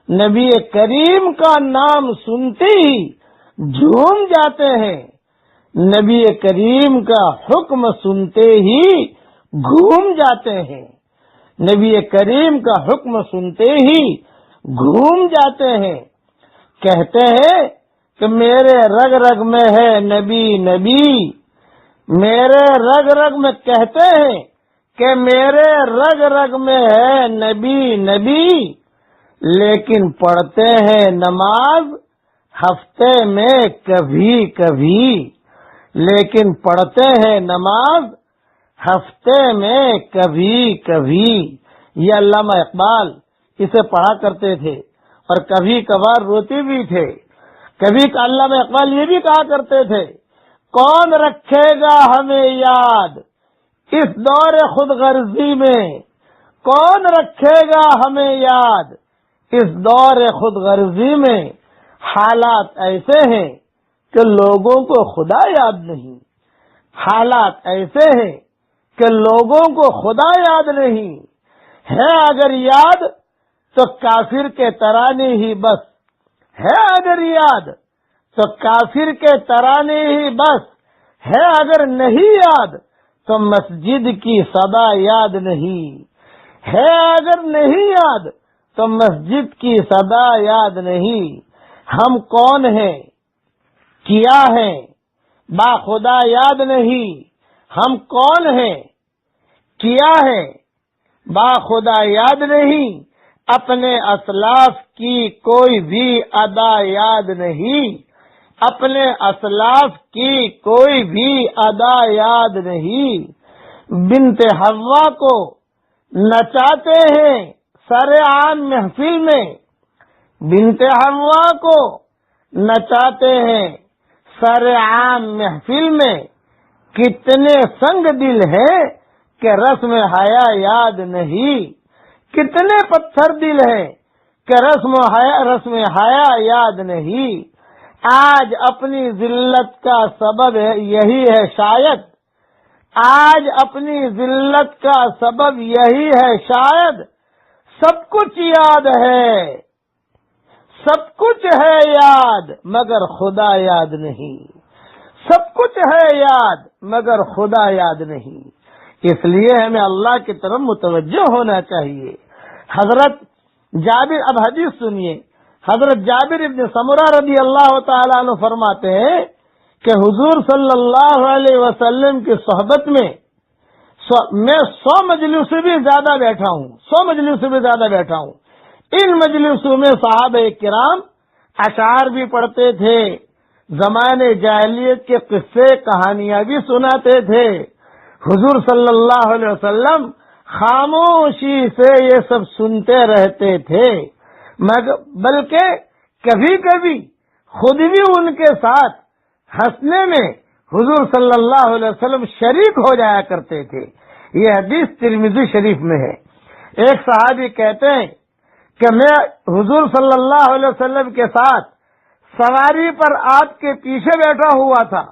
Speaker 1: نبی کریم کا نام سنتے ہی جھوم جاتے ہیں، نبی کریم کا حکم سنتے ہی گھوم جاتے ہیں، نبی کریم کا حکم سنتے ہی گھوم جاتے ہیں۔ کہتے ہیں کہ میرے رگ رگ میں ہے نبی نبی، میرے رگ رگ میں، کہتے ہیں کہ میرے رگ رگ میں ہے نبی نبی، لیکن پڑھتے ہیں نماز ہفتے میں کبھی کبھی، لیکن پڑھتے ہیں نماز ہفتے میں کبھی کبھی۔ یہ علامہ اقبال اسے پڑھا کرتے تھے اور کبھی کبھار روتے بھی تھے۔ کبھی علامہ اقبال یہ بھی کہا کرتے تھے، کون رکھے گا ہمیں یاد اس دور خود غرضی میں، کون رکھے گا ہمیں یاد اس دور خود غرضی میں۔ حالات ایسے ہیں کہ لوگوں کو خدا یاد نہیں، حالات ایسے ہیں کہ لوگوں کو خدا یاد نہیں ہے، اگر یاد تو کافر کے ترانے ہی بس ہے، اگر یاد تو کافر کے ترانے ہی بس ہے، اگر نہیں یاد تو مسجد کی صدا یاد نہیں ہے، اگر نہیں یاد تو مسجد کی صدا یاد نہیں۔ ہم کون ہیں کیا ہے با خدا یاد نہیں، ہم کون ہیں کیا ہے با خدا یاد نہیں، اپنے اسلاف کی کوئی بھی ادا یاد نہیں، اپنے اسلاف کی کوئی بھی ادا یاد نہیں۔ بنت حوا کو نچاتے ہیں سر عام محفل میں، بنت حوا کو نچاتے ہیں سر عام محفل میں، کتنے سنگ دل ہیں کہ رسم حیا یاد نہیں، کتنے پتھر دل ہیں کہ رسم حیا یاد نہیں۔ آج اپنی ذلت کا سبب یہی ہے شاید، آج اپنی ذلت کا سبب یہی ہے شاید، سب کچھ یاد ہے، سب کچھ ہے یاد مگر خدا یاد نہیں، سب کچھ ہے یاد مگر خدا یاد نہیں۔ اس لیے ہمیں اللہ کی طرف متوجہ ہونا چاہیے۔ حضرت جابر، اب حدیث سنیے، حضرت جابر ابن سمرہ رضی اللہ تعالیٰ عنہ فرماتے ہیں کہ حضور صلی اللہ علیہ وسلم کی صحبت میں میں 100 مجلس سے بھی زیادہ بیٹھا ہوں، 100 مجلس سے بھی زیادہ بیٹھا ہوں۔ ان مجلسوں میں صحابہ کرام اشعار بھی پڑھتے تھے، زمانے جاہلیت کے قصے کہانیاں بھی سناتے تھے۔ حضور صلی اللہ علیہ وسلم خاموشی سے یہ سب سنتے رہتے تھے، بلکہ کبھی کبھی خود بھی ان کے ساتھ ہنسنے میں حضور صلی اللہ علیہ وسلم شریک ہو جایا کرتے تھے۔ یہ حدیث ترمذی شریف میں ہے۔ ایک صحابی کہتے ہیں کہ میں حضور صلی اللہ علیہ وسلم کے ساتھ سواری پر آپ کے پیچھے بیٹھا ہوا تھا۔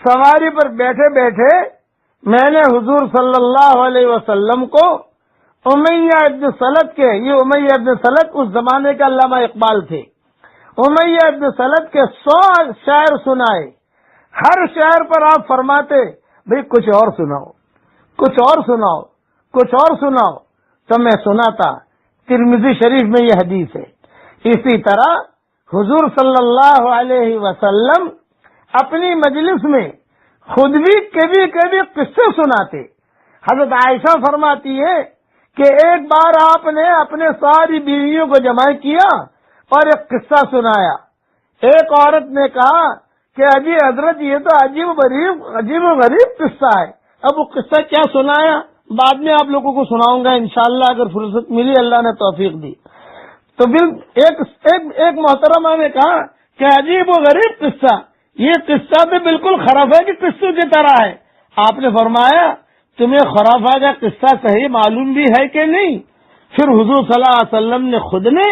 Speaker 1: سواری پر بیٹھے بیٹھے میں نے حضور صلی اللہ علیہ وسلم کو امیہ ابن سلط کے، یہ امیہ ابن سلط اس زمانے کا علامہ اقبال تھے، امیہ ابن سلط کے 100 شعر سنائے۔ ہر شعر پر آپ فرماتے بھئی کچھ اور سناؤ، کچھ اور سناؤ، کچھ اور سناؤ، تو میں سناتا۔ ترمذی شریف میں یہ حدیث ہے۔ اسی طرح حضور صلی اللہ علیہ وسلم اپنی مجلس میں خود بھی کبھی کبھی قصے سناتے۔ حضرت عائشہ فرماتی ہے کہ ایک بار آپ نے اپنے ساری بیویوں کو جمع کیا اور ایک قصہ سنایا۔ ایک عورت نے کہا کہ ابھی حضرت یہ تو عجیب و غریب قصہ ہے، اب وہ قصہ کیا سنایا بعد میں آپ لوگوں کو سناؤں گا انشاءاللہ اگر فرصت ملی، اللہ نے توفیق دی۔ تو ایک محترمہ نے کہا کہ عجیب و غریب قصہ، یہ قصہ تو بالکل خرافہ کے قصوں کی طرح ہے۔ آپ نے فرمایا تمہیں خرافہ کا قصہ صحیح معلوم بھی ہے کہ نہیں؟ پھر حضور صلی اللہ علیہ وسلم نے خود نے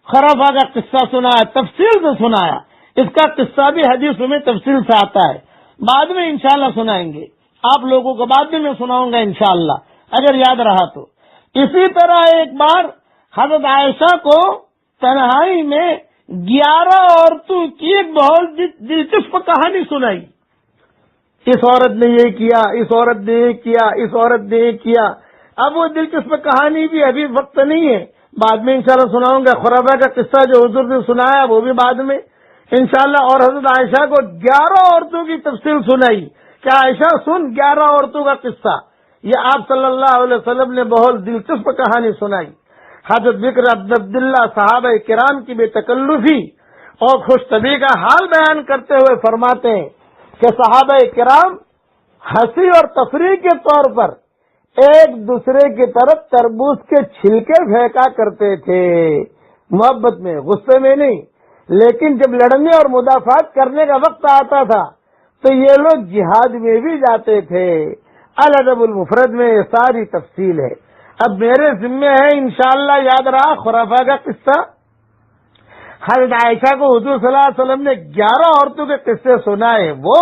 Speaker 1: خرافہ کا قصہ سنایا، تفصیل سے سنایا۔ اس کا قصہ بھی حدیث میں تفصیل سے آتا ہے، بعد میں انشاءاللہ سنائیں گے آپ لوگوں کو، بعد میں سناؤں گا انشاءاللہ اگر یاد رہا تو۔ اسی طرح ایک بار حضرت عائشہ کو تنہائی میں 11 عورتوں کی ایک بہت دلچسپ کہانی سنائی۔ اس عورت نے یہ کیا، اس عورت نے یہ کیا، اس عورت نے یہ کیا۔ اب وہ دلچسپ کہانی بھی ابھی وقت نہیں ہے، بعد میں انشاءاللہ سناؤں گا۔ خرافہ کا قصہ جو حضور نے سنایا وہ بھی بعد میں انشاءاللہ۔ اور حضرت عائشہ کو 11 عورتوں کی تفصیل سنائی کہ عائشہ سن 11 عورتوں کا قصہ۔ یہ آپ صلی اللہ علیہ وسلم نے بہت دلچسپ کہانی سنائی۔ حضرت بکر عبداللہ صحابہ کرام کی بے تکلفی اور خوش طبعی کا حال بیان کرتے ہوئے فرماتے ہیں کہ صحابہ کرام ہنسی اور تفریح کے طور پر ایک دوسرے کی طرف تربوز کے چھلکے پھینکا کرتے تھے، محبت میں، غصے میں نہیں۔ لیکن جب لڑنے اور مدافعت کرنے کا وقت آتا تھا تو یہ لوگ جہاد میں بھی جاتے تھے۔ الادب المفرد میں یہ ساری تفصیل ہے۔ اب میرے ذمہ ہے انشاءاللہ یاد رہا خرافہ کا قصہ۔ حضرت عائشہ کو حضور صلی اللہ علیہ وسلم نے 11 عورتوں کے قصے سنائے وہ،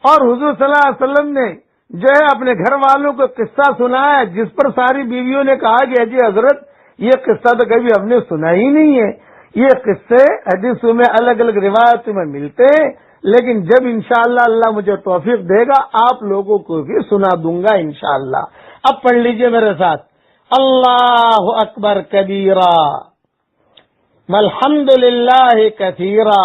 Speaker 1: اور حضور صلی اللہ علیہ وسلم نے جو ہے اپنے گھر والوں کو قصہ سنایا، جس پر ساری بیویوں نے کہا کہ جی حضرت یہ قصہ تو کبھی ہم نے سنا ہی نہیں ہے۔ یہ قصے حدیثوں میں الگ الگ روایتوں میں ملتے ہیں، لیکن جب انشاءاللہ اللہ مجھے توفیق دے گا آپ لوگوں کو بھی سنا دوں گا انشاءاللہ۔ اب پڑھ لیجئے میرے ساتھ، اللہ اکبر کبیرہ والحمد للہ کثیرا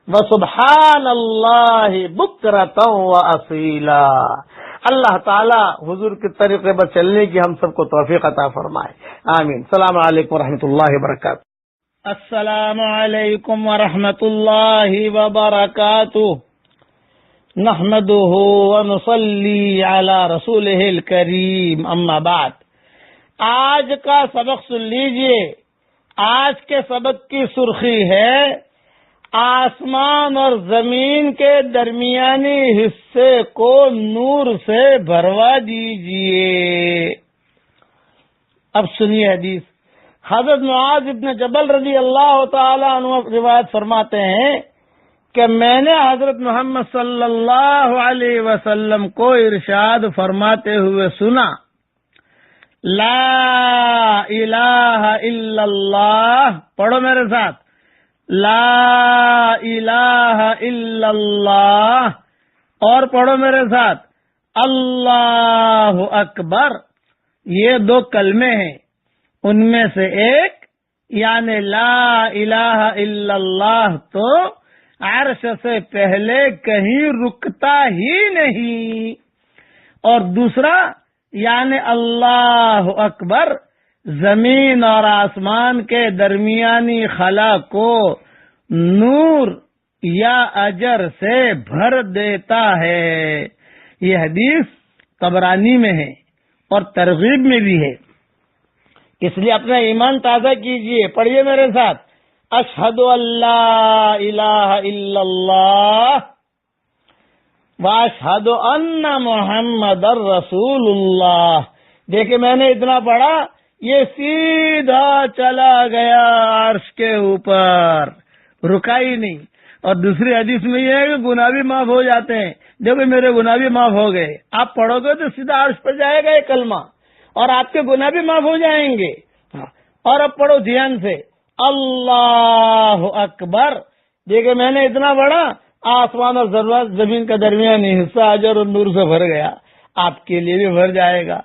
Speaker 1: وسبحان اللہ بکرۃ واصیلا۔ اللہ تعالی حضور کے طریقے پر چلنے کی ہم سب کو توفیق عطا فرمائے، آمین۔ السلام علیکم ورحمۃ اللہ وبرکاتہ۔ السلام علیکم ورحمۃ اللہ وبرکاتہ۔ نحمده ونصلی علی رسولہ الکریم، اما بعد۔ آج کا سبق سن لیجئے۔ آج کے سبق کی سرخی ہے آسمان اور زمین کے درمیانی حصے کو نور سے بھروا دیجئے۔ اب سنیے حدیث۔ حضرت معاذ ابن جبل رضی اللہ تعالی عنہ روایت فرماتے ہیں کہ میں نے حضرت محمد صلی اللہ علیہ وسلم کو ارشاد فرماتے ہوئے سنا، لا الہ الا اللہ، پڑھو میرے ساتھ، لا الہ الا اللہ، اور پڑھو میرے ساتھ، اللہ اکبر۔ یہ 2 کلمے ہیں، ان میں سے ایک یعنی لا الہ الا اللہ تو عرش سے پہلے کہیں رکتا ہی نہیں، اور دوسرا یعنی اللہ اکبر زمین اور آسمان کے درمیانی خلا کو نور یا اجر سے بھر دیتا ہے۔ یہ حدیث طبرانی میں ہے اور ترغیب میں بھی ہے۔ اس لیے اپنا ایمان تازہ کیجئے، پڑھیے میرے ساتھ، اشہد اللہ الہ الا اللہ واشہد ان محمد رسول اللہ۔ دیکھیں میں نے اتنا پڑھا، یہ سیدھا چلا گیا عرش کے اوپر، رکا ہی نہیں۔ اور دوسری حدیث میں یہ ہے کہ گناہ بھی معاف ہو جاتے ہیں۔ دیکھو میرے گناہ بھی معاف ہو گئے، آپ پڑھو گے تو سیدھا عرش پر جائے گا یہ کلمہ، اور آپ کے گناہ بھی معاف ہو جائیں گے۔ اور اب پڑھو دھیان سے، اللہ اکبر۔ دیکھیں میں نے اتنا پڑھا، آسمان اور زمین کا درمیانی حصہ اجر اور نور سے بھر گیا، آپ کے لیے بھی بھر جائے گا۔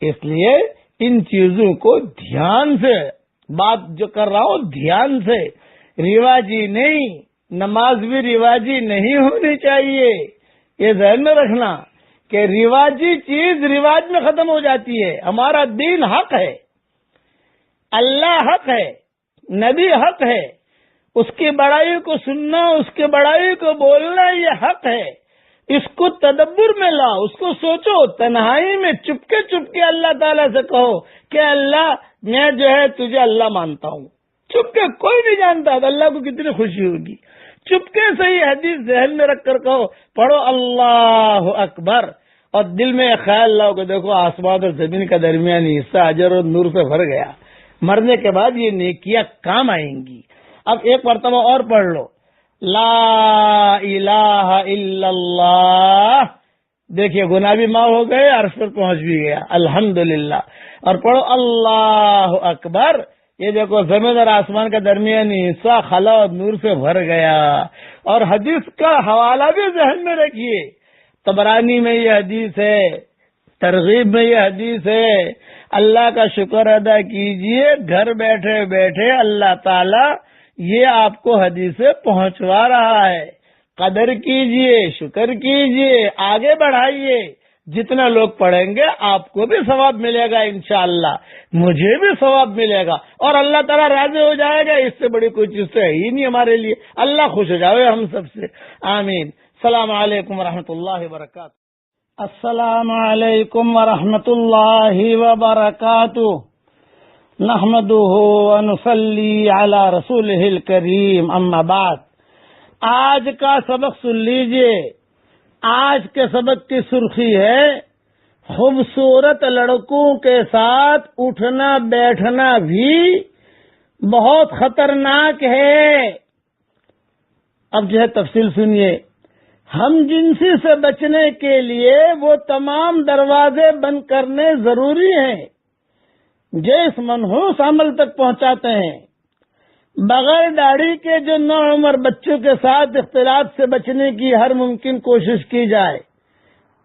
Speaker 1: اس لیے ان چیزوں کو دھیان سے، بات جو کر رہا ہوں دھیان سے، رواجی نہیں، نماز بھی رواجی نہیں ہونی چاہیے۔ یہ ذہن میں رکھنا کہ رواجی چیز رواج میں ختم ہو جاتی ہے۔ ہمارا دین حق ہے، اللہ حق ہے، نبی حق ہے، اس کی بڑائی کو سننا، اس کی بڑائی کو بولنا یہ حق ہے۔ اس کو تدبر میں لاؤ، اس کو سوچو، تنہائی میں چپکے چپکے اللہ تعالیٰ سے کہو کہ اللہ میں جو ہے تجھے اللہ مانتا ہوں۔ چپکے کوئی نہیں جانتا تو اللہ کو کتنی خوشی ہوگی۔ چپکے سے ہی حدیث ذہن میں رکھ کر کہو، پڑھو اللہ اکبر، اور دل میں خیال لاؤ کہ دیکھو آسمان اور زمین کا درمیانی حصہ اجر اور نور سے بھر گیا۔ مرنے کے بعد یہ نیکیاں کام آئیں گی۔ اب ایک مرتبہ اور پڑھ لو، لا الہ الا اللہ۔ دیکھیے گناہ بھی معاف ہو گئے، عرش پر پہنچ بھی گیا، الحمدللہ۔ اور پڑھو اللہ اکبر، یہ دیکھو زمین اور آسمان کا درمیانی حصہ خلا اور نور سے بھر گیا۔ اور حدیث کا حوالہ بھی ذہن میں رکھیے، طبرانی میں یہ حدیث ہے، ترغیب میں یہ حدیث ہے۔ اللہ کا شکر ادا کیجئے، گھر بیٹھے بیٹھے اللہ تعالی یہ آپ کو حدیثیں پہنچوا رہا ہے۔ قدر کیجئے، شکر کیجئے، آگے بڑھائیے۔ جتنا لوگ پڑھیں گے آپ کو بھی ثواب ملے گا انشاءاللہ، مجھے بھی ثواب ملے گا، اور اللہ تعالیٰ راضی ہو جائے گا۔ اس سے بڑی کوئی چیز تو ہے ہی نہیں ہمارے لیے۔ اللہ خوش ہو جائے ہم سب سے، آمین۔ السلام علیکم ورحمۃ اللہ وبرکاتہ۔ السلام علیکم ورحمۃ اللہ وبرکاتہ۔ نحمده ونصلی علی رسولہ الکریم، اما بعد۔ آج کا سبق سن لیجئے۔ آج کے سبق کی سرخی ہے، خوبصورت لڑکوں کے ساتھ اٹھنا بیٹھنا بھی بہت خطرناک ہے۔ اب جو ہے تفصیل سنیے۔ ہم جنسی سے بچنے کے لیے وہ تمام دروازے بند کرنے ضروری ہیں جو اس منحوس عمل تک پہنچاتے ہیں۔ بغیر داڑھی کے جو نوعمر بچوں کے ساتھ اختلاط سے بچنے کی ہر ممکن کوشش کی جائے۔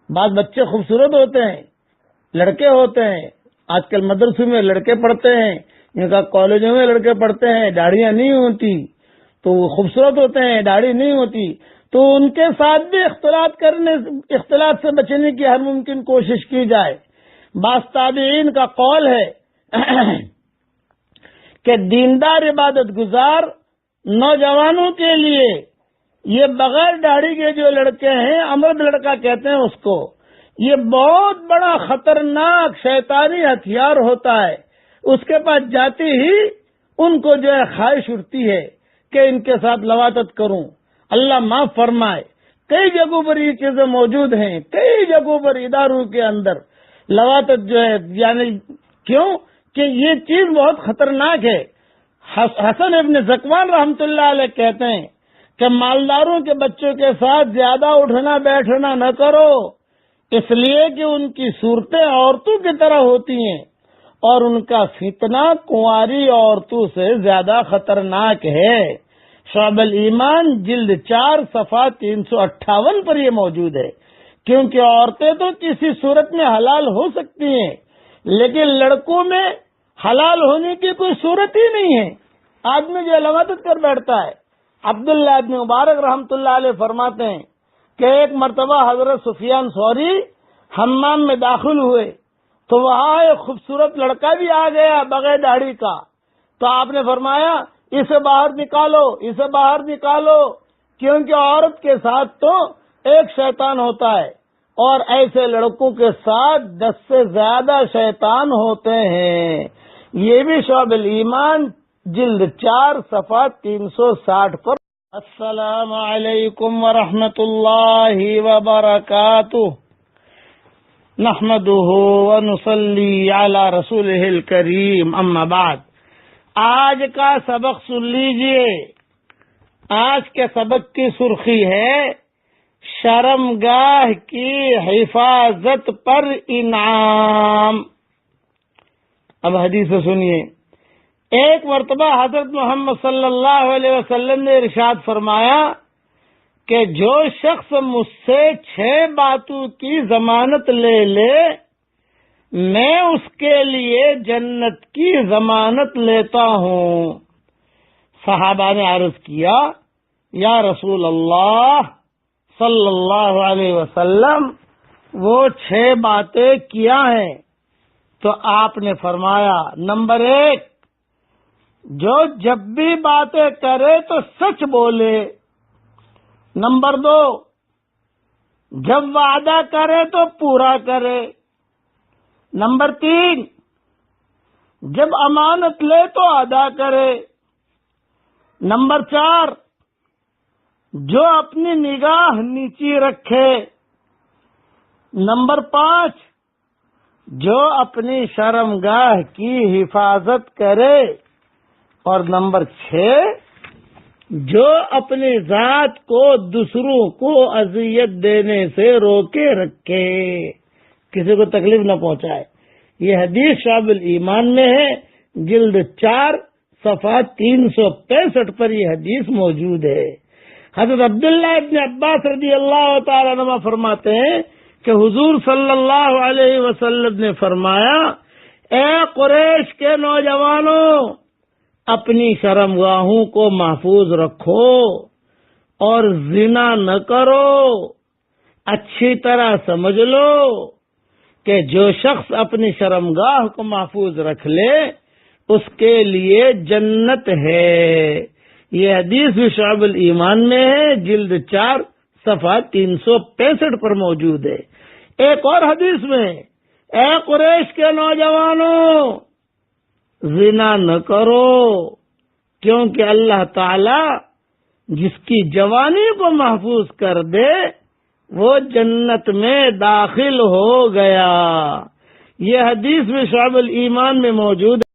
Speaker 1: بعض بچے خوبصورت ہوتے ہیں، لڑکے ہوتے ہیں، آج کل مدرسوں میں لڑکے پڑھتے ہیں، ان کا کالجوں میں لڑکے پڑھتے ہیں، داڑھیاں نہیں ہوتی تو وہ خوبصورت ہوتے ہیں، داڑھی نہیں ہوتی، تو ان کے ساتھ بھی اختلاط سے بچنے کی ہر ممکن کوشش کی جائے۔ بعض تابعین کا قول ہے کہ دیندار عبادت گزار نوجوانوں کے لیے یہ بغیر داڑھی کے جو لڑکے ہیں، امرد لڑکا کہتے ہیں اس کو، یہ بہت بڑا خطرناک شیطانی ہتھیار ہوتا ہے۔ اس کے پاس جاتے ہی ان کو جو ہے خواہش اٹھتی ہے کہ ان کے ساتھ لواطت کروں۔ اللہ معاف فرمائے، کئی جگہوں پر یہ چیزیں موجود ہیں، کئی جگہوں پر اداروں کے اندر لواطت جو ہے، یعنی کیوں کہ یہ چیز بہت خطرناک ہے۔ حسن ابن زکوان رحمۃ اللہ علیہ کہتے ہیں کہ مالداروں کے بچوں کے ساتھ زیادہ اٹھنا بیٹھنا نہ کرو، اس لیے کہ ان کی صورتیں عورتوں کی طرح ہوتی ہیں اور ان کا فتنہ کنواری عورتوں سے زیادہ خطرناک ہے۔ شعب الایمان جلد 4 صفحہ 358 پر یہ موجود ہے۔ کیونکہ عورتیں تو کسی صورت میں حلال ہو سکتی ہیں، لیکن لڑکوں میں حلال ہونے کی کوئی صورت ہی نہیں ہے۔ آدمی جو لواطت کر بیٹھتا ہے۔ عبداللہ ابن مبارک رحمۃ اللہ علیہ فرماتے ہیں کہ ایک مرتبہ حضرت سفیان ثوری حمام میں داخل ہوئے تو وہاں ایک خوبصورت لڑکا بھی آ گیا بغیر داڑھی کا، تو آپ نے فرمایا اسے باہر نکالو، اسے باہر نکالو، کیونکہ عورت کے ساتھ تو ایک شیطان ہوتا ہے اور ایسے لڑکوں کے ساتھ 10 سے زیادہ شیطان ہوتے ہیں۔ یہ بھی شعب الایمان جلد 4 صفحہ 360 پر۔ السلام علیکم ورحمۃ اللہ وبرکاتہ، نحمده ونصلی علی رسولہ الکریم، اما بعد۔ آج کا سبق سن لیجئے۔ آج کے سبق کی سرخی ہے شرمگاہ کی حفاظت پر انعام۔ اب حدیث سنیے۔ ایک مرتبہ حضرت محمد صلی اللہ علیہ وسلم نے ارشاد فرمایا کہ جو شخص مجھ سے 6 باتوں کی ضمانت لے لے، میں اس کے لیے جنت کی ضمانت لیتا ہوں۔ صحابہ نے عرض کیا یا رسول اللہ صلی اللہ علیہ وسلم، وہ 6 باتیں کیا ہیں؟ تو آپ نے فرمایا، نمبر 1، جو جب بھی باتیں کرے تو سچ بولے۔ نمبر 2، جب وعدہ کرے تو پورا کرے۔ نمبر 3، جب امانت لے تو ادا کرے۔ نمبر 4، جو اپنی نگاہ نیچی رکھے۔ نمبر 5، جو اپنی شرمگاہ کی حفاظت کرے۔ اور نمبر 6، جو اپنی ذات کو دوسروں کو اذیت دینے سے روکے رکھے، کسی کو تکلیف نہ پہنچائے۔ یہ حدیث شعب الایمان میں ہے، جلد 4 صفحہ 365 پر یہ حدیث موجود ہے۔ حضرت عبداللہ ابن عباس رضی اللہ تعالیٰ عنہ فرماتے ہیں کہ حضور صلی اللہ علیہ وسلم نے فرمایا، اے قریش کے نوجوانوں، اپنی شرمگاہوں کو محفوظ رکھو اور زنا نہ کرو۔ اچھی طرح سمجھ لو کہ جو شخص اپنی شرمگاہ کو محفوظ رکھ لے اس کے لیے جنت ہے۔ یہ حدیث بھی شعب الایمان میں ہے، جلد 4 صفحہ 365 پر موجود ہے۔ ایک اور حدیث میں، اے قریش کے نوجوانوں، زنا نہ کرو، کیونکہ اللہ تعالی جس کی جوانی کو محفوظ کر دے وہ جنت میں داخل ہو گیا۔ یہ حدیث بھی شعب الایمان میں موجود ہے۔